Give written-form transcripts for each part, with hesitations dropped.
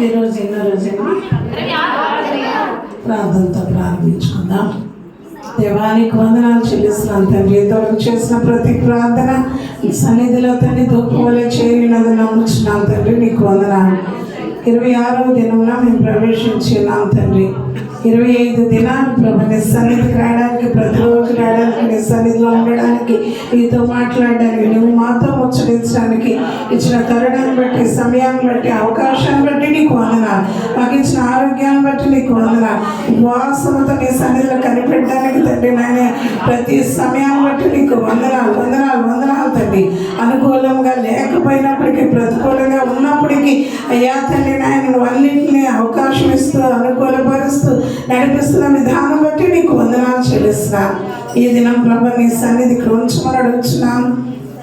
ఈరోజు ఎన్నో రోజున ప్రార్థనతో ప్రారంభించుకుందాం. దేవానికి వందనాలు చెల్లిస్తున్నాను తండ్రి. ఇంతవరకు చేసిన ప్రతి ప్రార్థన సన్నిధిలో తండ్రి దూపవలే చేరినది నమ్ముచున్నాను తండ్రి. నీకు వందనాలు. 26వ దినంలో మేము ప్రవేశించున్నాం తండ్రి. 25 దినాలు ప్రభు నీ సన్నిధికి రావడానికి, ప్రతిరోజు రావడానికి, నీ సన్నిధిలో ఉండడానికి, నీతో మాట్లాడడానికి, నువ్వు మాతో ముచ్చటించడానికి ఇచ్చిన తరుణాన్ని బట్టి, సమయాన్ని బట్టి, అవకాశాన్ని బట్టి నీకు వందనాలు. మాకు ఇచ్చిన ఆరోగ్యాన్ని బట్టి నీకు వందనాలు. ఉపవాసంతో నీ సన్నిధిలో కనిపెట్టడానికి తండ్రి నాయన ప్రతి సమయాన్ని బట్టి నీకు వందనాలు వందనాలు వందనాలు తండ్రి. అనుకూలంగా లేకపోయినప్పటికీ, ప్రతికూలంగా ఉన్నప్పటికీ అయ్యా తండ్రి నాయన నువ్వు అన్నింటినీ అవకాశం ఇస్తూ అనుకూలపరుస్తూ నడిపిస్తున్న విధానం బట్టి నీకు వందనాలు చెల్లిస్తున్నాను. ఈ దినం ప్రభు నీ సన్నిధికి ఉంచమని అడుగుతున్నాను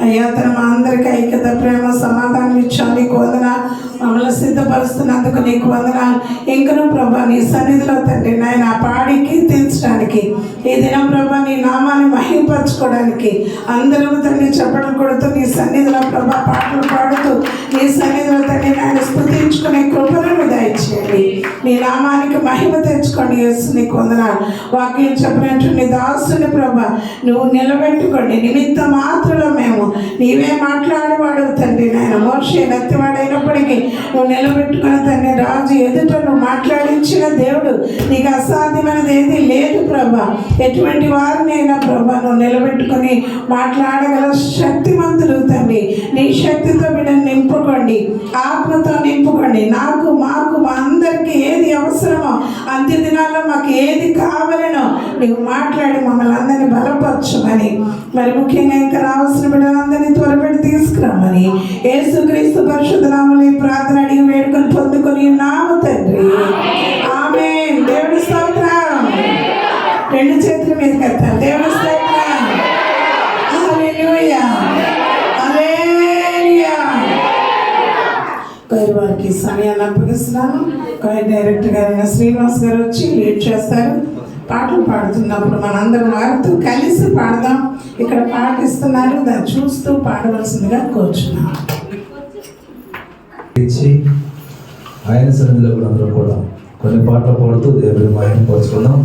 అయ్యా. తన మా అందరికీ ఐక్యత, ప్రేమ, సమాధానం ఇచ్చావు. నీకు వందనాలు. మమ్మల్ని సిద్ధపరుస్తున్నందుకు నీకు వందనాలు. ఇంకను ప్రభా నీ సన్నిధిలో తండ్రి నాయన పాడి కీర్తించడానికి, ఈ దినం ప్రభా నీ నామాన్ని మహింపరచుకోవడానికి అందరూ తండ్రి చప్పట్లు కొడుతూ నీ సన్నిధిలో ప్రభా పాటలు పాడుతూ నీ సన్నిధిలో తండ్రి నాయన స్తుతించుకునే కృపలను దయచేయండి. నీ నామానికి మహిమ తెచ్చుకోండి. యేసు నీకు వందనాలు. వాక్యం చెప్పినట్టు నీ దాసుని ప్రభా నువ్వు నిలబెట్టుకోండి. నిమిత్త మాత్రలో మేము నీవే మాట్లాడేవాడు తండ్రి నాయన. మోషే నత్తివాడైనప్పటికీ నువ్వు నిలబెట్టుకున్న తండ్రి రాజు ఎదుట నువ్వు మాట్లాడించిన దేవుడు. నీకు అసాధ్యమైనది ఏది లేదు ప్రభా. ఎటువంటి వారినైనా ప్రభా నువ్వు నిలబెట్టుకుని మాట్లాడగల శక్తిమంతులు తండ్రి. నీ శక్తితో బిడ్డను నింపుకోండి, ఆత్మతో నింపుకోండి. నాకు మాకు మా అందరికీ ఏది అవసరమో, అంత్య దినాల్లో మాకు ఏది కావాలనో నీవు మాట్లాడి మమ్మల్ని అందరినీ బలపరచమని, మరి ముఖ్యంగా ఇంకా రావాల్సిన బిడ్డలందరినీ త్వరపెట్టి తీసుకురామని యేసుక్రీస్తు పరిశుద్ధ నామములో ఈ ప్రార్థన అడిగి వేడుకొని పొందుకొని ఉన్నాము తండ్రి. ఆమేన్. దేవుని స్తోత్రం. రెండు చేతుల మీద కట్టాలి. దేవుని స్తోత్రం. హల్లెలూయా హల్లెలూయా. వారికి సమయాన్ని అప్పగిస్తున్నాను. డైరెక్టర్ గారైన శ్రీనివాస్ గారు వచ్చి లీడ్ చేస్తారు. పాటలు పాడుతున్నప్పుడు మనందరం వారితో కలిసి పాడదాం. ఇక్కడ పాటిస్తున్నారు, దాన్ని చూస్తూ పాడవలసిందిగా కోరుచున్నాం. ఆయన సన్నిధిలో కూడా అందరూ కూడా కొన్ని పాటలు పాడుతూ దేవుని మహిమపరుచుకుందాం.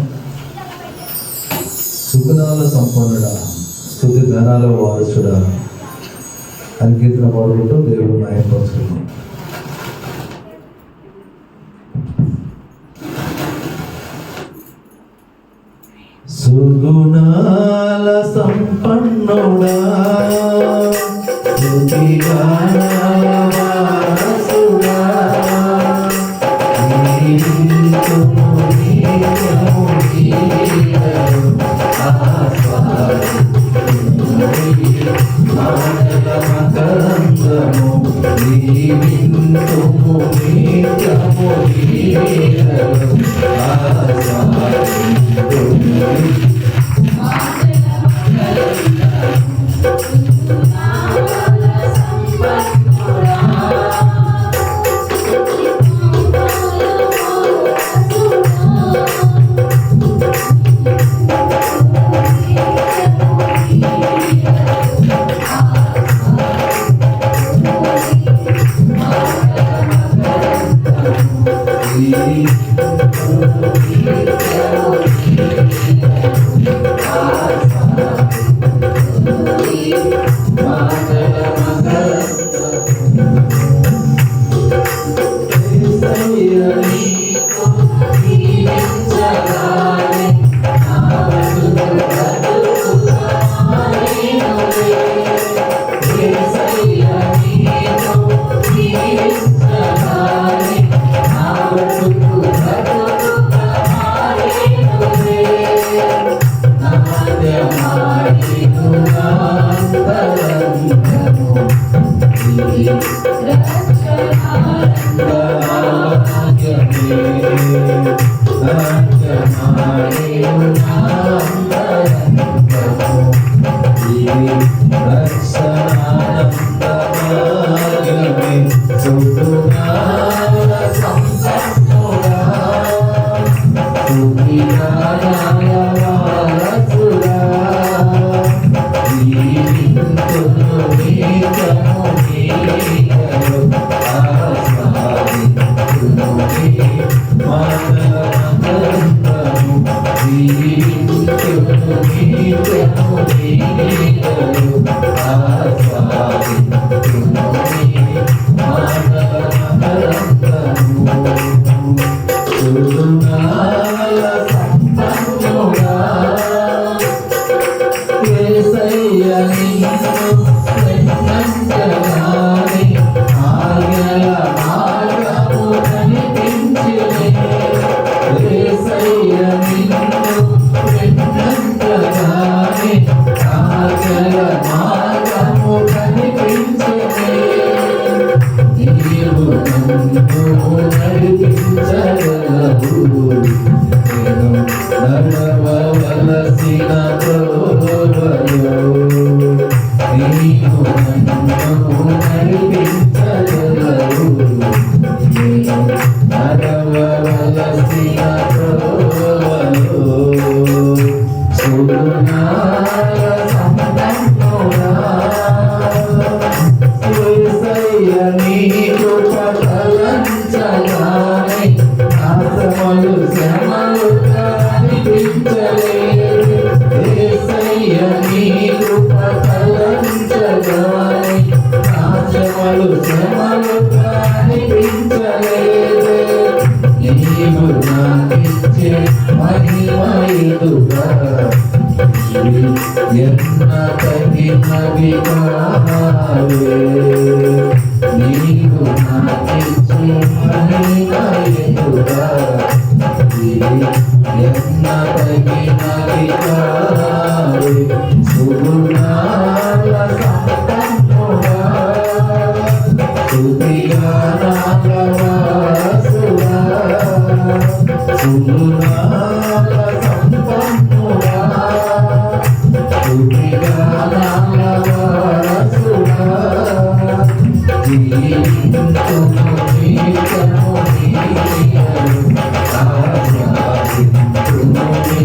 సుగుణాల సంపన్నుడా, స్తుతి గణాల వారసుడా అని కీర్తన పాడుకుంటూ దేవుని మహిమపరుచుకుందాం. సుగుణాల సంపన్నుడా, స్తుతి గణాల వారసుడా, Thank you. ఎన్న తగినవి కావే నీకు నాకిచ్చు మహిమ ఎదుగా ఎన్న తగినవి కావే సుగుణాల సంపన్నుడా స్తుతిగా నాగవాసుడా సుగుణాల సంపన్నుడా స్తుతిగా నాగవాసుడా జీవింతుము నీకను నీయను ఆరాధింతుము నీ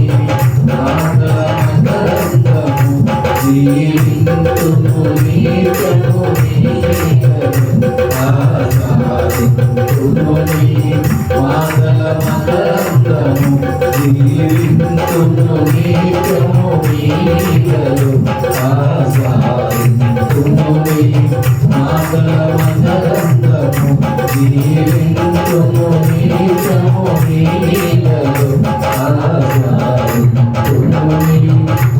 నాగమంగళము జీవింతుము నీకను నీయను ఆరాధింతుము నీ నాగమంగళము జీవింతుము నీకను నీయను ఆరాధింతుము నీ నాగమంగళము జీవింతుము నీకను నీయను ఆరాధింతుము నీ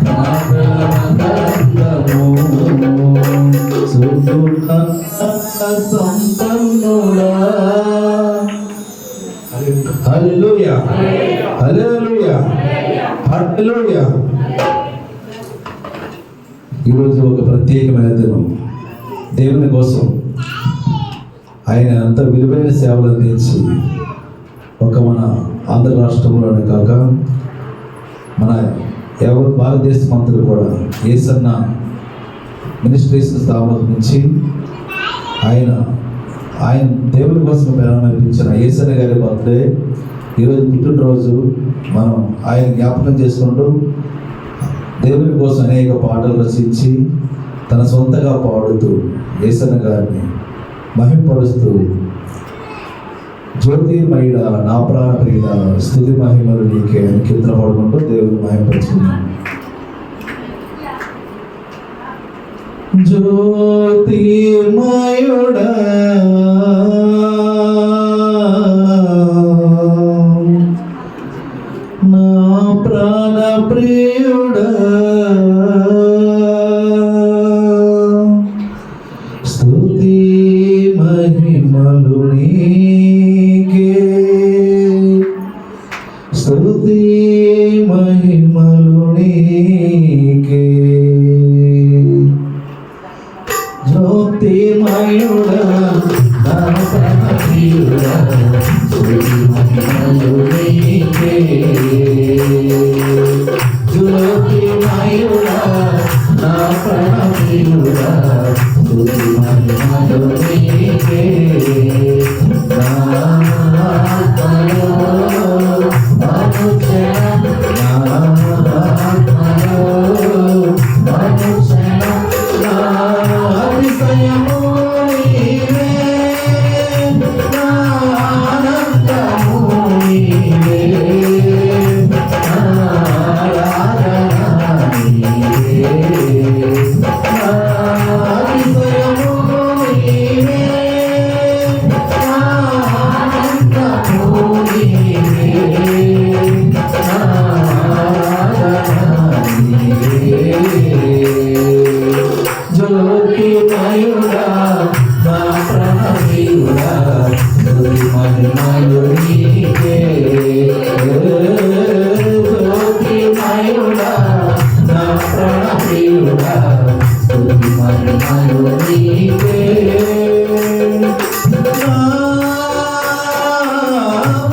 నాగమంగళము సుగుణ సంపన్నుడా హల్లెలూయా హల్లెలూయా హల్లెలూయా. ఈరోజు ఒక ప్రత్యేకమైన దినం దేవుని కోసం ఆయన అంత విలువైన సేవలు అందించి ఒక మన ఆంధ్ర రాష్ట్రంలోనే కాక మన యావత్ భారతదేశం అంతా కూడా యేసన్న మినిస్ట్రీస్ స్థాపన నుంచి ఆయన దేవుని కోసం ప్రారంభించిన యేసన్న గారి బర్త్డే ఈరోజు పుట్టినరోజు మనం ఆయన జ్ఞాపకం చేసుకుంటూ దేవుని కోసం అనేక పాటలు రచించి తన సొంతగా పాడుతూ యేసన్న గారిని మహింపరుస్తూ జ్యోతిర్మయుడ నా ప్రాణ ప్రియుడ స్తుతి మహిమలు నీకే అని కీర్తన పాడుకుంటూ దేవుని మహింపరుచుకున్నాం. జ్యోతిర్మయుడా నా ప్రాణ ప్రియుడా స్తుతి మహిమలు నీకే స్తుతి మహిమలు నీకే జ్యోతిర్మయుడా నా ప్రాణ ప్రియుడా స్తుతి మహిమలు నీకే జ్యోతిర్మయుడా నా ప్రాణ ప్రియుడా స్తుతి మహిమలు నీకే నా ఆత్మలో అనుక్షణం నా ఆత్మలో అనుక్షణం నా అతిశయము నీవే నా ఆనందము నీవే నా ఆరాధన నీవే నా అతిశయము నీవే నా ఆనందము నీవే నా ఆరాధన నీవే జ్యోతిర్మయుడా నా ప్రాణ ప్రియుడా స్తుతి మహిమలు నీకే జ్యోతిర్మయుడా నా ప్రాణ ప్రియుడా స్తుతి మహిమలు నీకే నా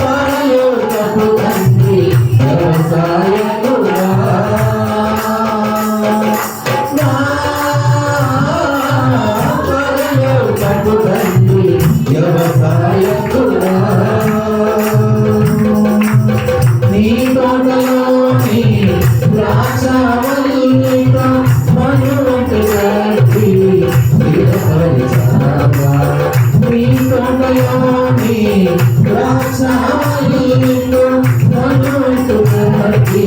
పరలోకపు తండ్రి వ్యవసాయకుడా నా పరలోకపు తండ్రి వ్యవసాయకుడా నీ తోటలోని ద్రాక్షవల్లితో మనువంటి గడ్డి విడపరిచావా నీ తోటలోని ద్రాక్షవల్లితో మనువంటి గడ్డి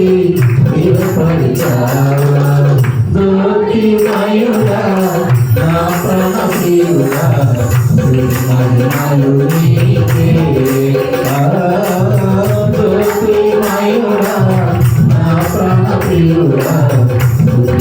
విడపరిచావా జ్యోతిర్మయుడా నా ప్రాణ ప్రియుడా స్తుతి మహిమలు నీకే జ్యోతిర్మయుడా నా ప్రాణ ప్రియుడా స్తుతి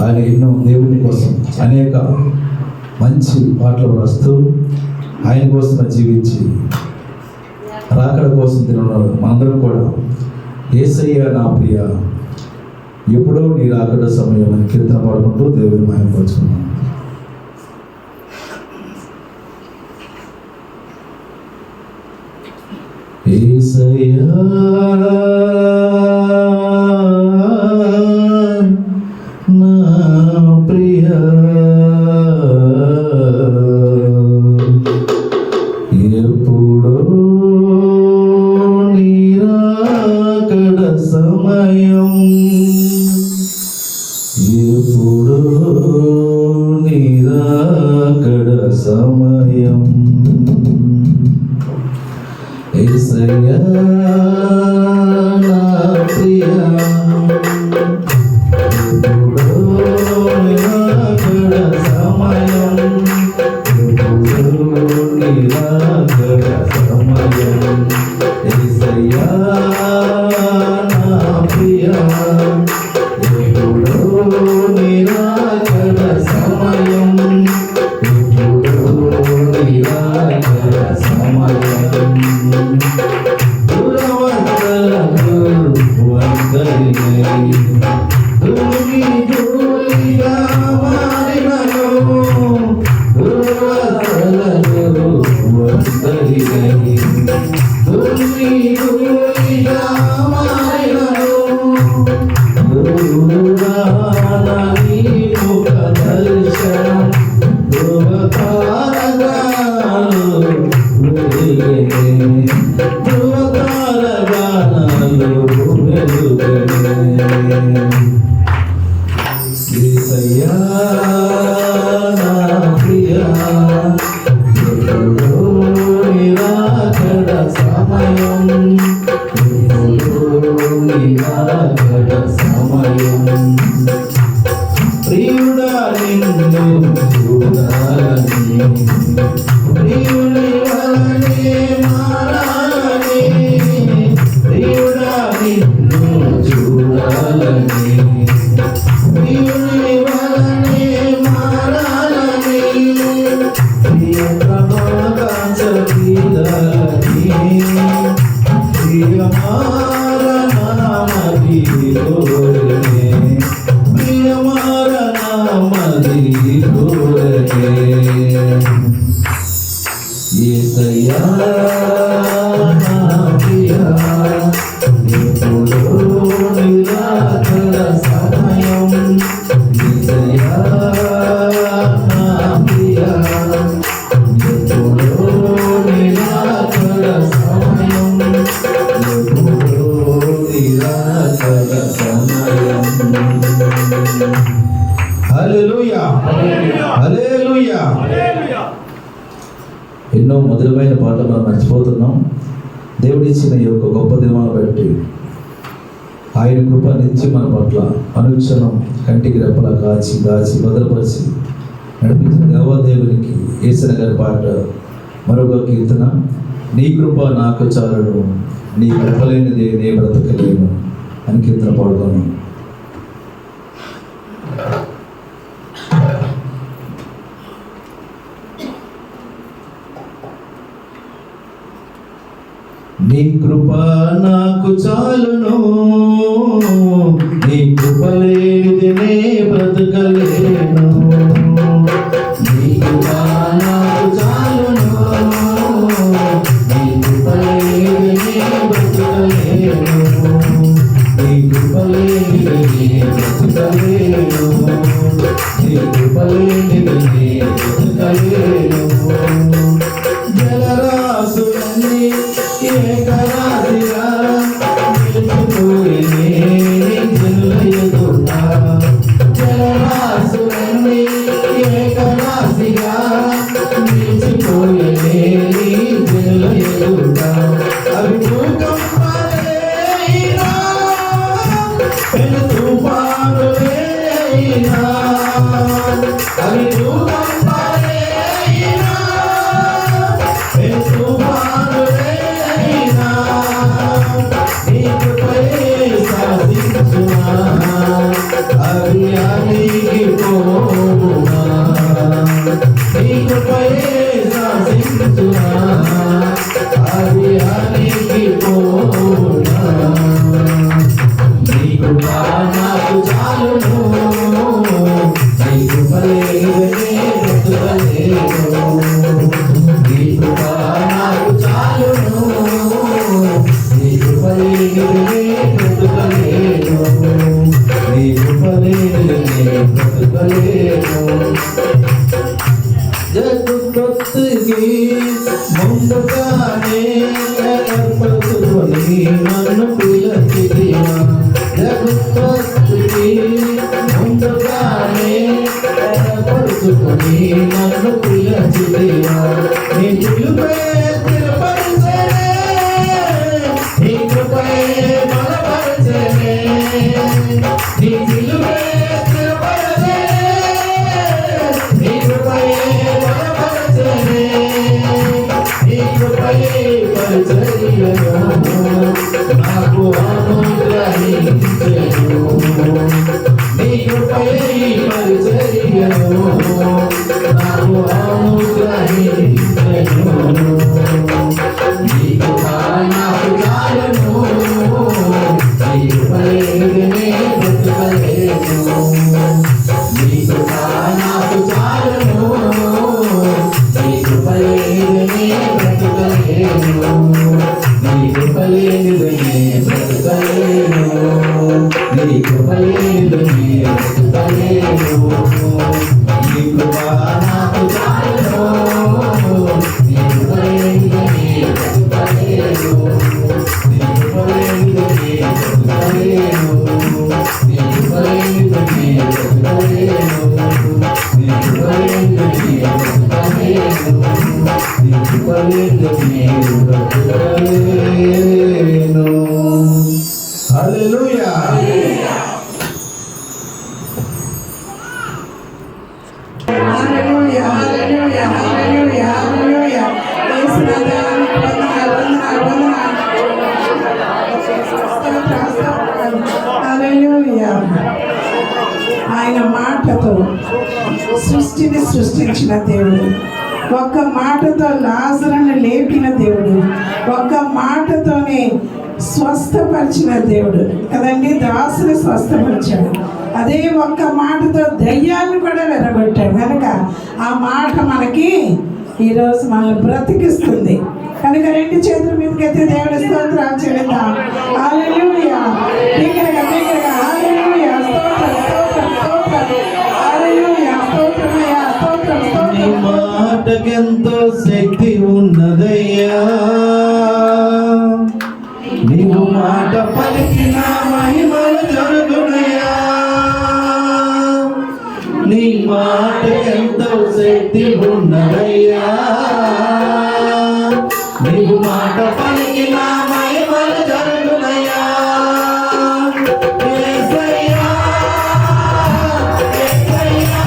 ఆయన ఎన్నో దేవుని కోసం అనేక మంచి పాటలు రాస్తూ ఆయన కోసం జీవించి రాకడ కోసం తిన్నాడు. మనందరం కూడా యేసయ్య నా ప్రియ ఎప్పుడో నీ రాకడ సమయం అని కీర్తన పాడుకుంటూ దేవుని మహిమపరుచుకున్నాం. యేసయ్య నా ప్రియ ఎప్పుడో నీ రాకడ సమయం ఎప్పుడో నీ రాకడ సమయం యేసయ్య నా ప్రియ సమయం హల్లెలూయా, హల్లెలూయా. ఎన్నో మధురమైన పాటలు మనం మర్చిపోతున్నాం. దేవుడిచ్చిన ఈ యొక్క గొప్ప దినాలను బట్టి ఆయన కృప నుంచి మన పట్ల అనుక్షణం కంటికి రెప్పలా కాచి భద్రపరిచి నడిపించిన దేవాదేవునికి యేసయ్య గారి పాట మరొక కీర్తన, నీ కృప నాకు చాలును, నీ కృప లేనిదే నే బ్రతకలేను అని కీర్తన పాడుకున్నాను. నీ కృప నాకు చాలును, నీ కృప లేనిదే నే బ్రతకలేను. నీ కృప నాకు చాలును, నీ కృప లేనిదే నే బ్రతకలేను. నీ కృప లేనిదే నే బ్రతకలేను. నీ కృప లేనిదే నే బ్రతకలేను. జలరాశులన్నీ ఏకరాశిగా నిలిచిపోయినే జనుల ఎదుట. జలరాశులన్నీ ఏకరాశిగా నిలిచిపోయినే జనుల ఎదుట. అవి భూకంపాలైనా పెను తుఫానులైనా, అవి భూకంపాలైనా పెను తుఫానులైనా నీ కృపయే శాసించునా, అవి అణిగిపోవునా. నీ కృపయే శాసించునా, అవి అణిగిపోవునా. నీ కృప నాకు చాలును, నీ కృప లేనిదే బ్రతకలేను. నీ కృప నాకు చాలును, నీ కృప లేనిదే బ్రతకలేను. నీ కృప లేనిదే బ్రతకలేను. జగత్తుకి ముందుగానే ఏర్పరచుకొని నన్ను పిలిచితివా. జగత్తుకి ముందుగానే ఏర్పరచుకొని నన్ను పిలిచితివా. నీ పిలుపే స్థిరపరిచెనే, నీ కృపే బలపరిచెనే. నీ పిలుపే స్థిరపరిచెనే, నీ కృపే బలపరిచెనే. నీ కృపే పరిచర్యను నాకు అనుగ్రహించెను. నీ కృపే పరిచర్యను నాకు అనుగ్రహించెను. నీ కృప నాకు చాలును, నీ కృప లేనిదే నే బ్రతకలేను. నీ కృప నాకు చాలును, నీ కృప లేనిదే నే బ్రతకలేను. నీ కృప లేనిదే నే బ్రతకలేను. నీ కృప లేనిదే నే బ్రతకలేను. నీ కృప నాకు చాలును, నీ కృప లేనిదే నే బ్రతకలేను. నీ కృప లేనిదే నే బ్రతకలేను. నీ కృప లేనిదే నే బ్రతకలేను. నీ కృప లేనిదే నే బ్రతకలేను. నీ కృప లేనిదే నే బ్రతకలేను. హల్లెలూయా. హల్లెలూయా, హల్లెలూయా, హల్లెలూయా, హల్లెలూయా. యేసునాథా, నీకు వందనాలు, వందనాలు, వందనాలు. హల్లెలూయా. ఆయన మాటతో సృష్టిని సృష్టించిన దేవుడు, ఒక్క మాటతో లాజరును లేపిన దేవుడు, ఒక్క మాటతోనే స్వస్థపరిచిన దేవుడు కదండి. దాసుని స్వస్థపరిచాడు. అదే ఒక్క మాటతో దయ్యాలను కూడా వెరగొట్టాడు కనుక ఆ మాట మనకి ఈరోజు మనల్ని బ్రతికిస్తుంది కనుక రెండు చేతుల మీదకైతే దేవుడి స్తోత్రాలు చెల్లిద్దాం. హల్లెలూయా. బిగ్గరగా బిగ్గరగా హల్లెలూయా. స్తోత్రం స్తోత్రం స్తోత్రం. హల్లెలూయా. స్తోత్రమయ్యా, స్తోత్రం నీ స్తోత్రం. మాటకెంతో శక్తి ఉన్నదయ్యా, నీవు మాట పలికిన మహిమలు జరుగునయ్యా. శక్తి ఉన్నదయ్యా, నీవు మాట పలికిన మహిమలు జరుగునయ్యా. యేసయ్యా, యేసయ్యా,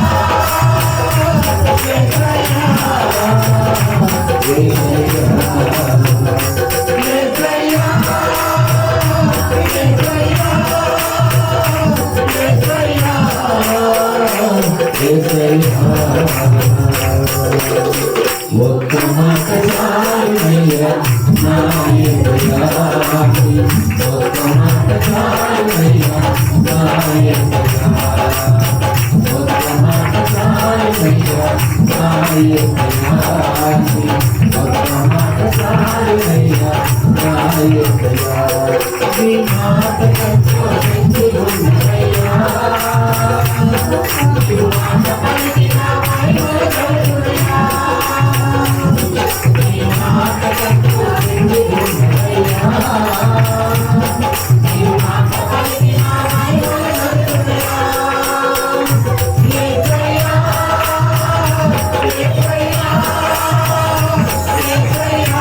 యేసయ్యా, ఒక్క మాట చాలునయ్యా నా యేసయ్యాకి, ఒక్క మాట చాలునయ్యా నా యేసయ్యాకి, ఒక్క మాట చాలునయ్యా నా యేసయ్యాకి, ఒక్క మాట చాలునయ్యా నా యేసయ్యాకి. నీ మాట ఎంతో శక్తి ఉన్నదయ్యా, నీ మాట పలికిన మహిమలు జరుగునయ్యా. నీ మాట ఎంతో శక్తి ఉన్నదయ్యా, నీ మాట పలికిన మహిమలు జరుగునయ్యా. యేసయ్యా, యేసయ్యా, యేసయ్యా,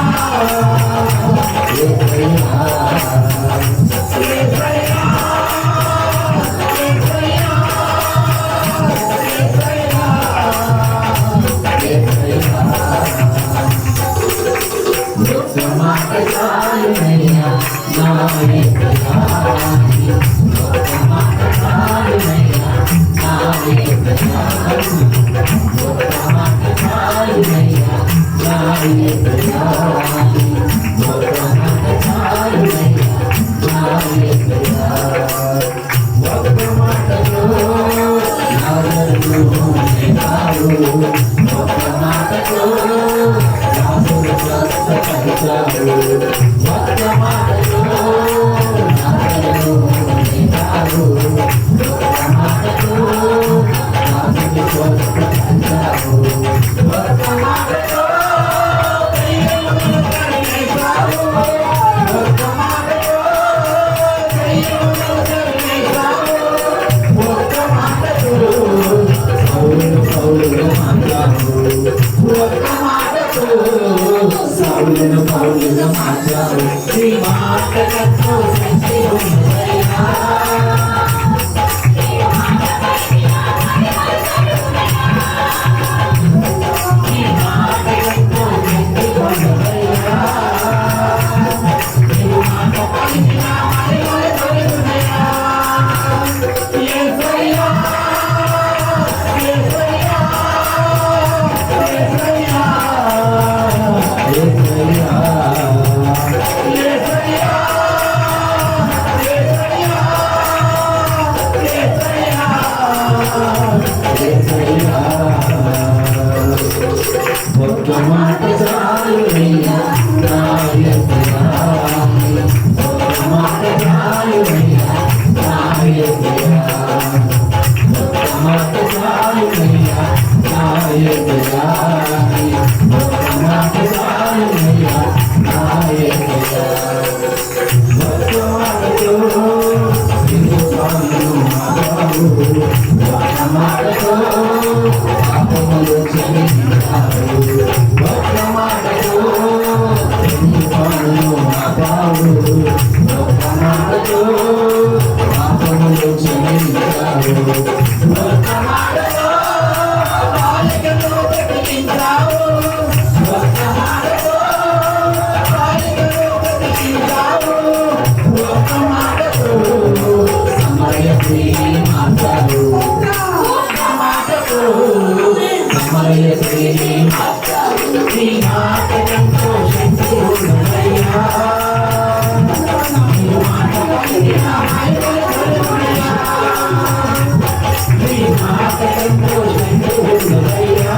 సౌలును పౌలుగా మార్చావు. నీ మాట ఎంతో శక్తి ఉన్నదయ్యా, నీ మాట పలికిన మహిమలు జరుగునయ్యా. నీ మాట ఎంతో శక్తి ఉన్నదయ్యా, నీ మాట పలికిన మహిమలు జరుగునయ్యా. యేసయ్యా, యేసయ్యా, యేసయ్యా, ఒక్క మాట చాలునయ్యా నా యేసయ్యాకి, ఒక్క మాట చాలునయ్యా నా యేసయ్యాకి, ఒక్క మాట చాలునయ్యా నా యేసయ్యాకి, ఒక్క మాట చాలునయ్యా నా యేసయ్యాకి. ఒక్క మాటతో నిన్ను పాలు మారావు, ఒక్క మాటతో పాపములు క్షమించావు, ఒక్క మాటతో నిన్ను పాలు మారావు, ఒక్క మాటతో పాపములు క్షమించావు, ఒక్క మాటతో బాలికను బ్రతికించావు, ఒక్క మాటతో బాలికను బ్రతికించావు, ఒక్క మాటతో సమరయ స్త్రీని మార్చావు, ఒక్క మాటతో సమరయ స్త్రీని మార్చావు. నీ మాట ఎంతో శక్తి ఉన్నదయ్యా, నీ మాట పలికిన మహిమలు జరుగునయ్యా. నీ మాట ఎంతో శక్తి ఉన్నదయ్యా,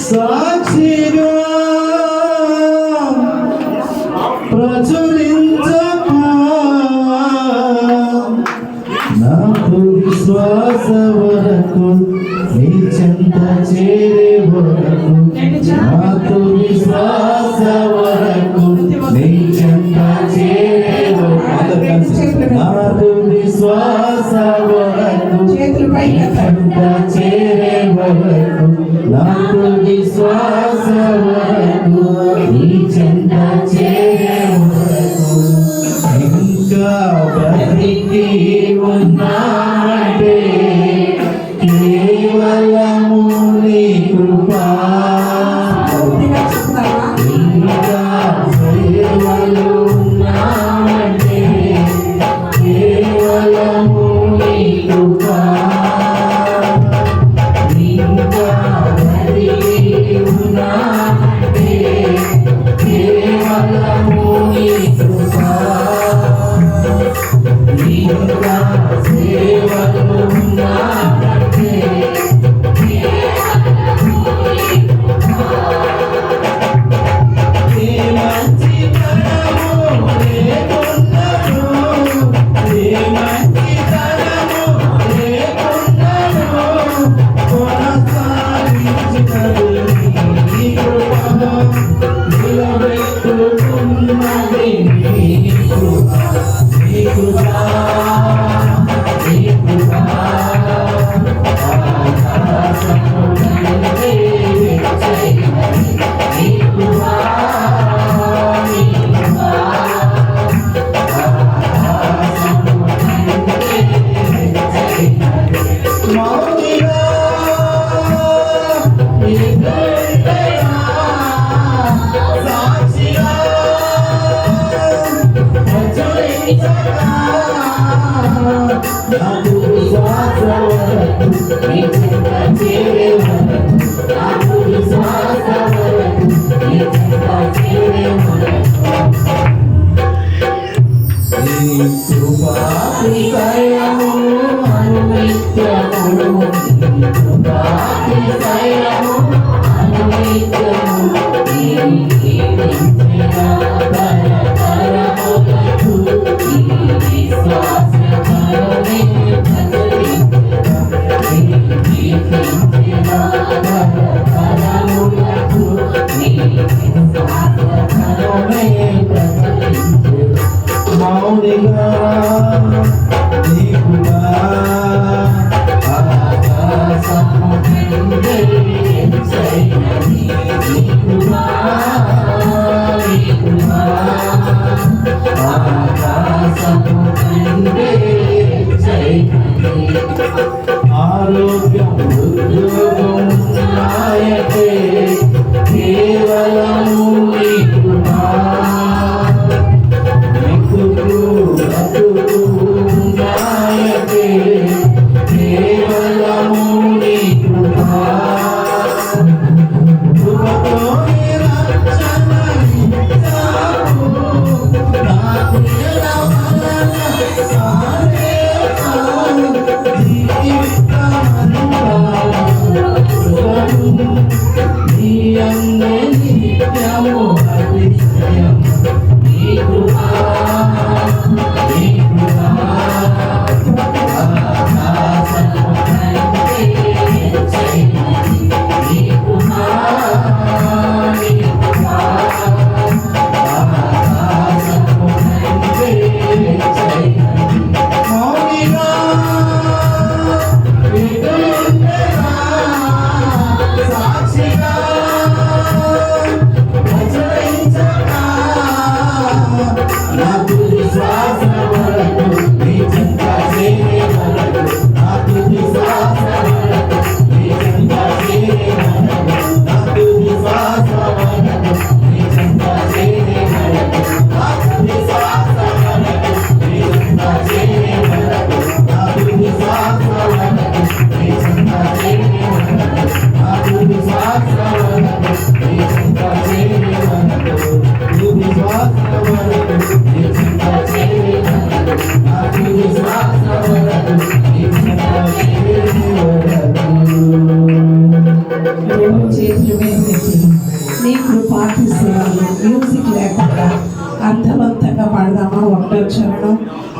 సాక్షిగా ప్రచురించక నాకు విశ్వాస వరకు నీ చెంత చేరే వరకు నాకు విశ్వాస వరకు నీ చెంత చేరే వరకు నాకు విశ్వాస వరకు నీ చెంత చేరే వరకు నాకు విశ్వాస వరకు నీ చెంత చేరే వరకు ఇంకా బ్రతికి ఉన్నామంటే కేవలము నీ కృపా. ఇంకా సేవలో ఉన్నామంటే కేవలము నీ కృపా. ఇంకా బ్రతికి ఉన్నామంటే కేవలము నీ కృపా. ఇంకా సేవలో ఉన్నామంటే ఏ మంచి తరము లేకున్నను, ఏ మంచి తరము లేకున్నను, కొనసాగించుటకు నీ కృప నిలబెట్టుకున్నది నీ కృప. నీ కృప, నీ కృప ఆకాశము కంటే హెచ్చైనది. నీ కృప, నీ కృప ఆకాశము కంటే హెచ్చైనది. మౌనిగా ఎదురైనా సాక్షిగా నాకు విశ్వాస వరకు నీ చెంత చేరే వరకు నాకు విశ్వాస వరకు నీ చెంత చేరే వరకు నీ కృపాతిశయము అనునిత్యము, నీ కృపాతిశయము అనునిత్యము, నీ కీర్తించిన తరతరములకు నీ విశ్వాస కరుణించు. మౌనిగా నీకుగా ఆకాశము కిందే ఎత్తైనది నీకుగా ఆకాశము కిందే ఎత్తైనది ఆరోగ్యం ఉద్యోగం నాయకే కేవలము నీకుగా కేవలము నీ కృపా కృపతోనే రక్షణ ఇచ్చావు నాకు సారే చాలు నీ అందే నిత్యము అతిశయం నీ కృపా నీ కృపాతి సేవలు మ్యూజిక్ లేకుండా అర్థవంతంగా పాడదామా. ఒకటో చరణం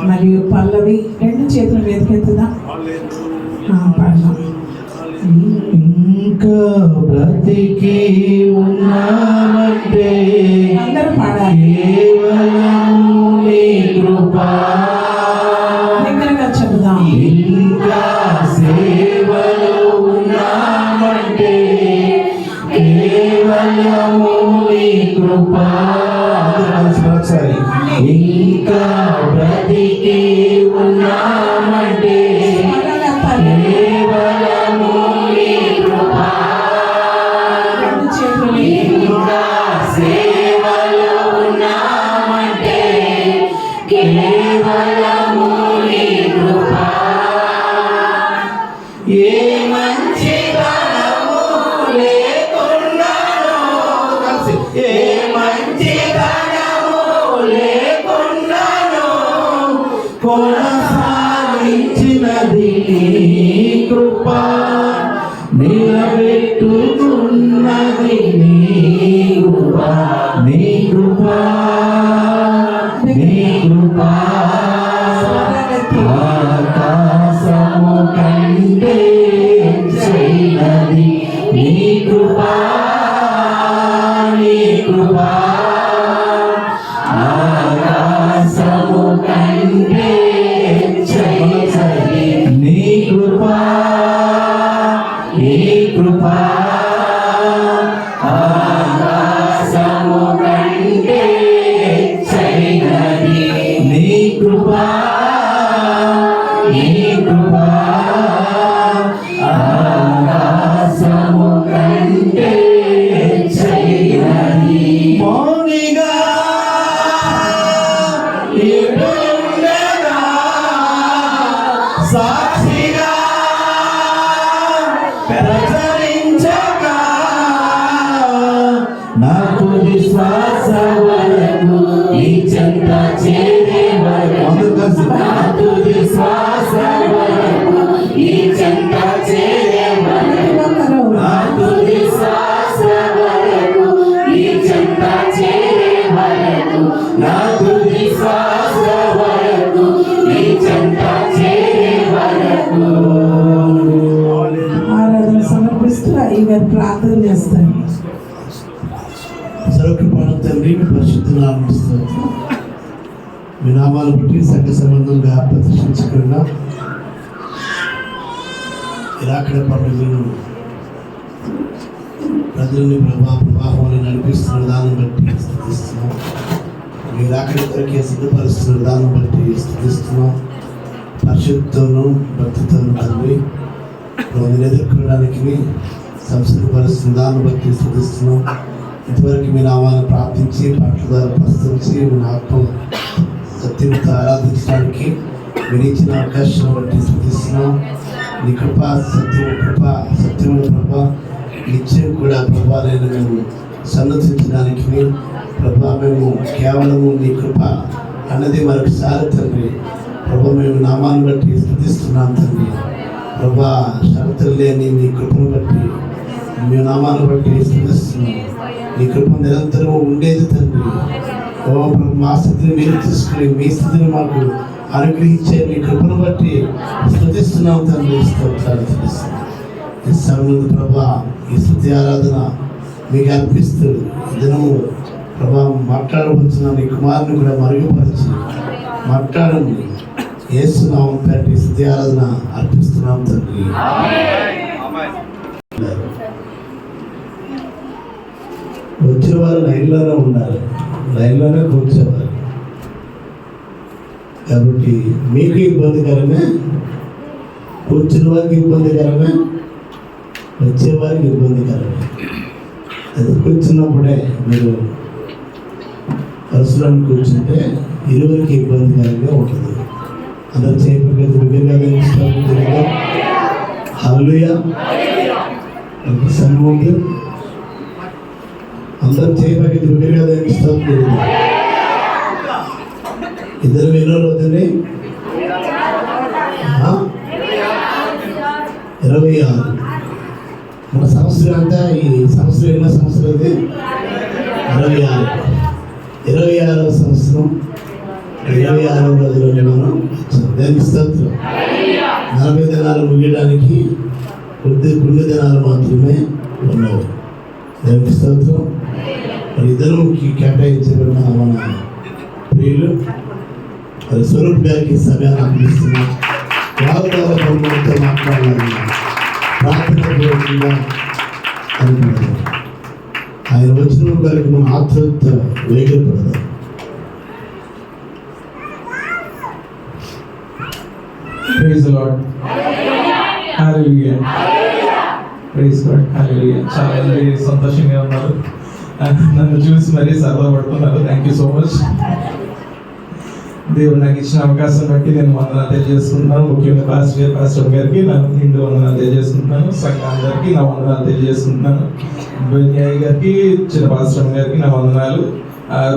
మరియు పల్లవి రెండు చేతుల మీదకెత్తుదాం, పాడదాం. ఇంకా బ్రతికి ఉన్నామంటే అందరూ పాడాలి. కేవలము నీ కృపా దగ్గరగా చెబుదాం. ఇంకా సేవలో ఉన్నామంటే కేవలము నీ కృపా. ఒకసారి ఇంకా బ్రతికి ఉన్నామంటే కేవలము నీ కృపా. ఇంకా సేవలో ఉన్నామంటే కేవలము నీ కృపా. ఏ మంచితనము లేకున్నానో కలిసి ఏ మంచితనము లేకున్నానో కొనసాగించినది నీ కృపా. నిలబెట్టుకున్నది నీ కృపా. నీ కృపా నీ కృపా ఆకాశము కంటే చేయనది నీ కృపా. నీ కృపా ఆకాశము కంటే చేయనది నీ కృపా. నీ కృపా ఆకాశము కంటే చేయనది నీ కృపా. నీ కృపా ఆకాశము కంటే చేయనది. మౌనిగా ఎడుండగా సాక్షిగా ప్రచరించగా నాకు విశ్వాస వరకు ఈ చెంత చేరే వరకు నాకు విశ్వాస వరకు ఈ చెంత చేరే వరకు నాకు విశ్వాస వరకు ఈ చెంత చేరే వరకు నాకు విశ్వాస వరకు ఈ చెంత చేరే వరకు. ఆరాధన సమర్పణ నడిపిస్తూ అయ్యగారు ప్రార్థన చేస్తారు. సౌఖ్యపాడు తండ్రి మీ పరిశుద్ధ నామస్తూ మీ నామాలు బట్టి సంఘ సంబంధంగా ప్రతిష్ఠించకుండా ఇలాక్కడ పనులను ప్రజలని ప్రవాహంలో నడిపిస్తున్న విధానం బట్టి స్థుతిస్తున్నాం. మీరు అక్కడ కొరకే సిద్ధపరుస్తున్న విధానం బట్టి స్థుతిస్తున్నాం. పరిశుద్ధతను భక్తితోను తండ్రి మీరు ఎదుర్కోవడానికి సంసిద్ధపరుస్తున్న దాన్ని బట్టి స్థుతిస్తున్నాం. ఇంతవరకు మీ నామాన్ని ప్రార్థించి పాటల ద్వారా ప్రస్తుతించి మీ ఆత్మ సత్యంతో ఆరాధించడానికి మీరు ఇచ్చిన అవకాశం బట్టి స్థుతిస్తున్నాం. నీ కృప సత్యమైన ప్రభ నిత్యం కూడా ప్రభా నేను మేము సన్నతించడానికి ప్రభా మేము కేవలము నీ కృప అన్నది మరొకసారి తండ్రి ప్రభా మేము నామాన్ని బట్టి స్థుతిస్తున్నాం తండ్రి. ప్రభా షరతులు లేని నీ కృపను బట్టి మీ నామాన్ని బట్టి స్థుతిస్తున్నాం. నీ కృప నిరంతరం ఉండేది తండ్రి. ఓ మా స్థితిని మీరు తీసుకుని మీ స్థితిని మాకు అనుగ్రహించే మీ కృపను బట్టి స్థుతిస్తున్నాం తండ్రి. స్తోత్రాలు తెలుస్తున్నాం. ఈ సమయంలో ప్రభా ఈ స్థుతి ఆరాధన మీకు అర్పిస్తూ ఈ దినము ప్రభా మాట్లాడవచ్చిన నీ కుమారుని కూడా మరుగుపరిచి మాట్లాడండి. యేసునామం పేరిట ఈ స్థుతి ఆరాధన అర్పిస్తున్నాం తండ్రి. వచ్చేవారు లైన్లోనే ఉండాలి, లైన్లోనే కూర్చోవాలి. కాబట్టి మీకు ఇబ్బందికరమే, కూర్చున్న వారికి ఇబ్బందికరమే, వచ్చేవారికి ఇబ్బందికరమే. అది కూర్చున్నప్పుడే మీరు పరిసరాన్ని కూర్చుంటే ఇరువురికి ఇబ్బందికరంగా ఉంటుంది. అందరూ చేయకపోతే బిగ్గరగా హల్లెలూయా సన్ముందు అందరూ చేయకపోతే బిగ్గరగా ఇష్టం. ఇద్దరు ఎన్నో అవుతుంది 26. మన సంవత్సరం అంతా ఈ సంవత్సరం ఎన్నో సంవత్సరం అది 26వ సంవత్సరం 26వ రోజుల్లో మనం దానికి స్తోత్రం. 40 దినాలు ముగియడానికి కొన్ని దినాలు మాత్రమే ఉన్నాయి. దానికి స్తోత్రం. మరి ఇద్దరుకి కేటాయించబడిన మన ప్రియులు మరి స్వరూప్ గారికి సమయాన్ని అందిస్తున్నాం. వాళ్ళ ద్వారా ప్రభుత్వంతో మాట్లాడాలన్నా ప్రార్థనపూర్వకంగా అనుకుంటున్నాం. ఆయన వచ్చిన గారికి మన ఆత్మత వేగపడదాం. Praise the Lord. Hallelujah. Praise God. Hallelujah. చాలా మంది సంతోషంగా ఉన్నారు. నన్ను చూసి మరీ సరదా పడుతున్నారు. Thank you so much. దేవుడు నాకు ఇచ్చిన అవకాశం బట్టి నేను వందనాలు తెలియజేసుకుంటున్నాను. ముఖ్యంగా పాస్టర్ గారికి నా నిండు వందనాలు తెలియజేసుకుంటున్నాను. సంఘం అందరికీ నా వందనాలు తెలియజేసుకుంటున్నాను. బెన్యాయి గారికి, చిన్న పాస్టర్ గారికి నా వందనాలు.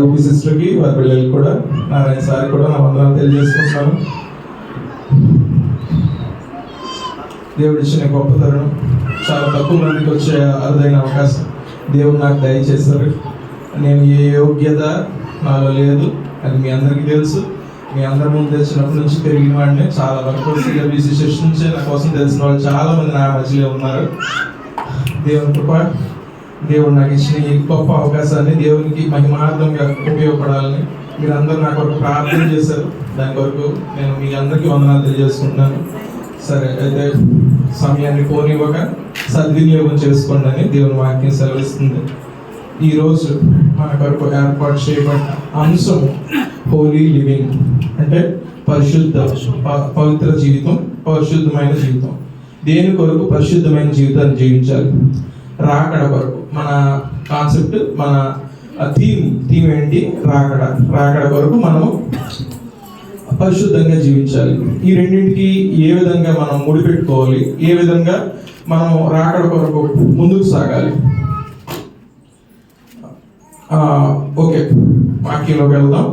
రూపీ సిస్టర్కి, వారి పిల్లలకి కూడా, నారాయణ సార్కి కూడా నా వందనాలు తెలియజేసుకుంటున్నాను. దేవుడు ఇచ్చిన గొప్ప తరుణం, చాలా తక్కువ మందికి వచ్చే అరుదైన అవకాశం దేవుడు నాకు దయచేశారు. నేను ఏ యోగ్యత నాలో లేదు, అది మీ అందరికీ తెలుసు. మీ అందరి ముందు తెలిసినప్పటి నుంచి పెరిగిన వాడిని. చాలా వరకు సిడబ్ల్యూసీ సెషన్ నుంచే నా కోసం తెలిసిన వాళ్ళు చాలా మంది నా మధ్యలో ఉన్నారు. దేవుని కృప, దేవుడు నాకు ఇచ్చిన ఈ గొప్ప అవకాశాన్ని దేవునికి మహిమార్థంగా ఉపయోగపడాలని మీరు అందరూ నా కొరకు ప్రార్థన చేశారు. దాని కొరకు నేను మీ అందరికీ వందనాలు తెలియజేసుకుంటున్నాను. సరే, అయితే సమయాన్ని పోనివ్వక సద్వినియోగం చేసుకోండి అని దేవుని వాక్యం సెలవిస్తుంది. ఈరోజు మన కొరకు ఏర్పాటు చేయబడిన అంశం హోలీ లివింగ్, అంటే పవిత్ర జీవితం, పరిశుద్ధమైన జీవితం. దేని కొరకు పరిశుద్ధమైన జీవితాన్ని జీవించాలి? రాకడ కొరకు. మన కాన్సెప్ట్, మన థీమ్ ఏంటి? రాకడ కొరకు మనము పరిశుద్ధంగా జీవించాలి. ఈ రెండింటికి ఏ విధంగా మనం ముడిపెట్టుకోవాలి, ఏ విధంగా మనం రాకడ కొరకు ముందుకు సాగాలి? ఓకే, వాక్యంలోకి వెళ్దాం.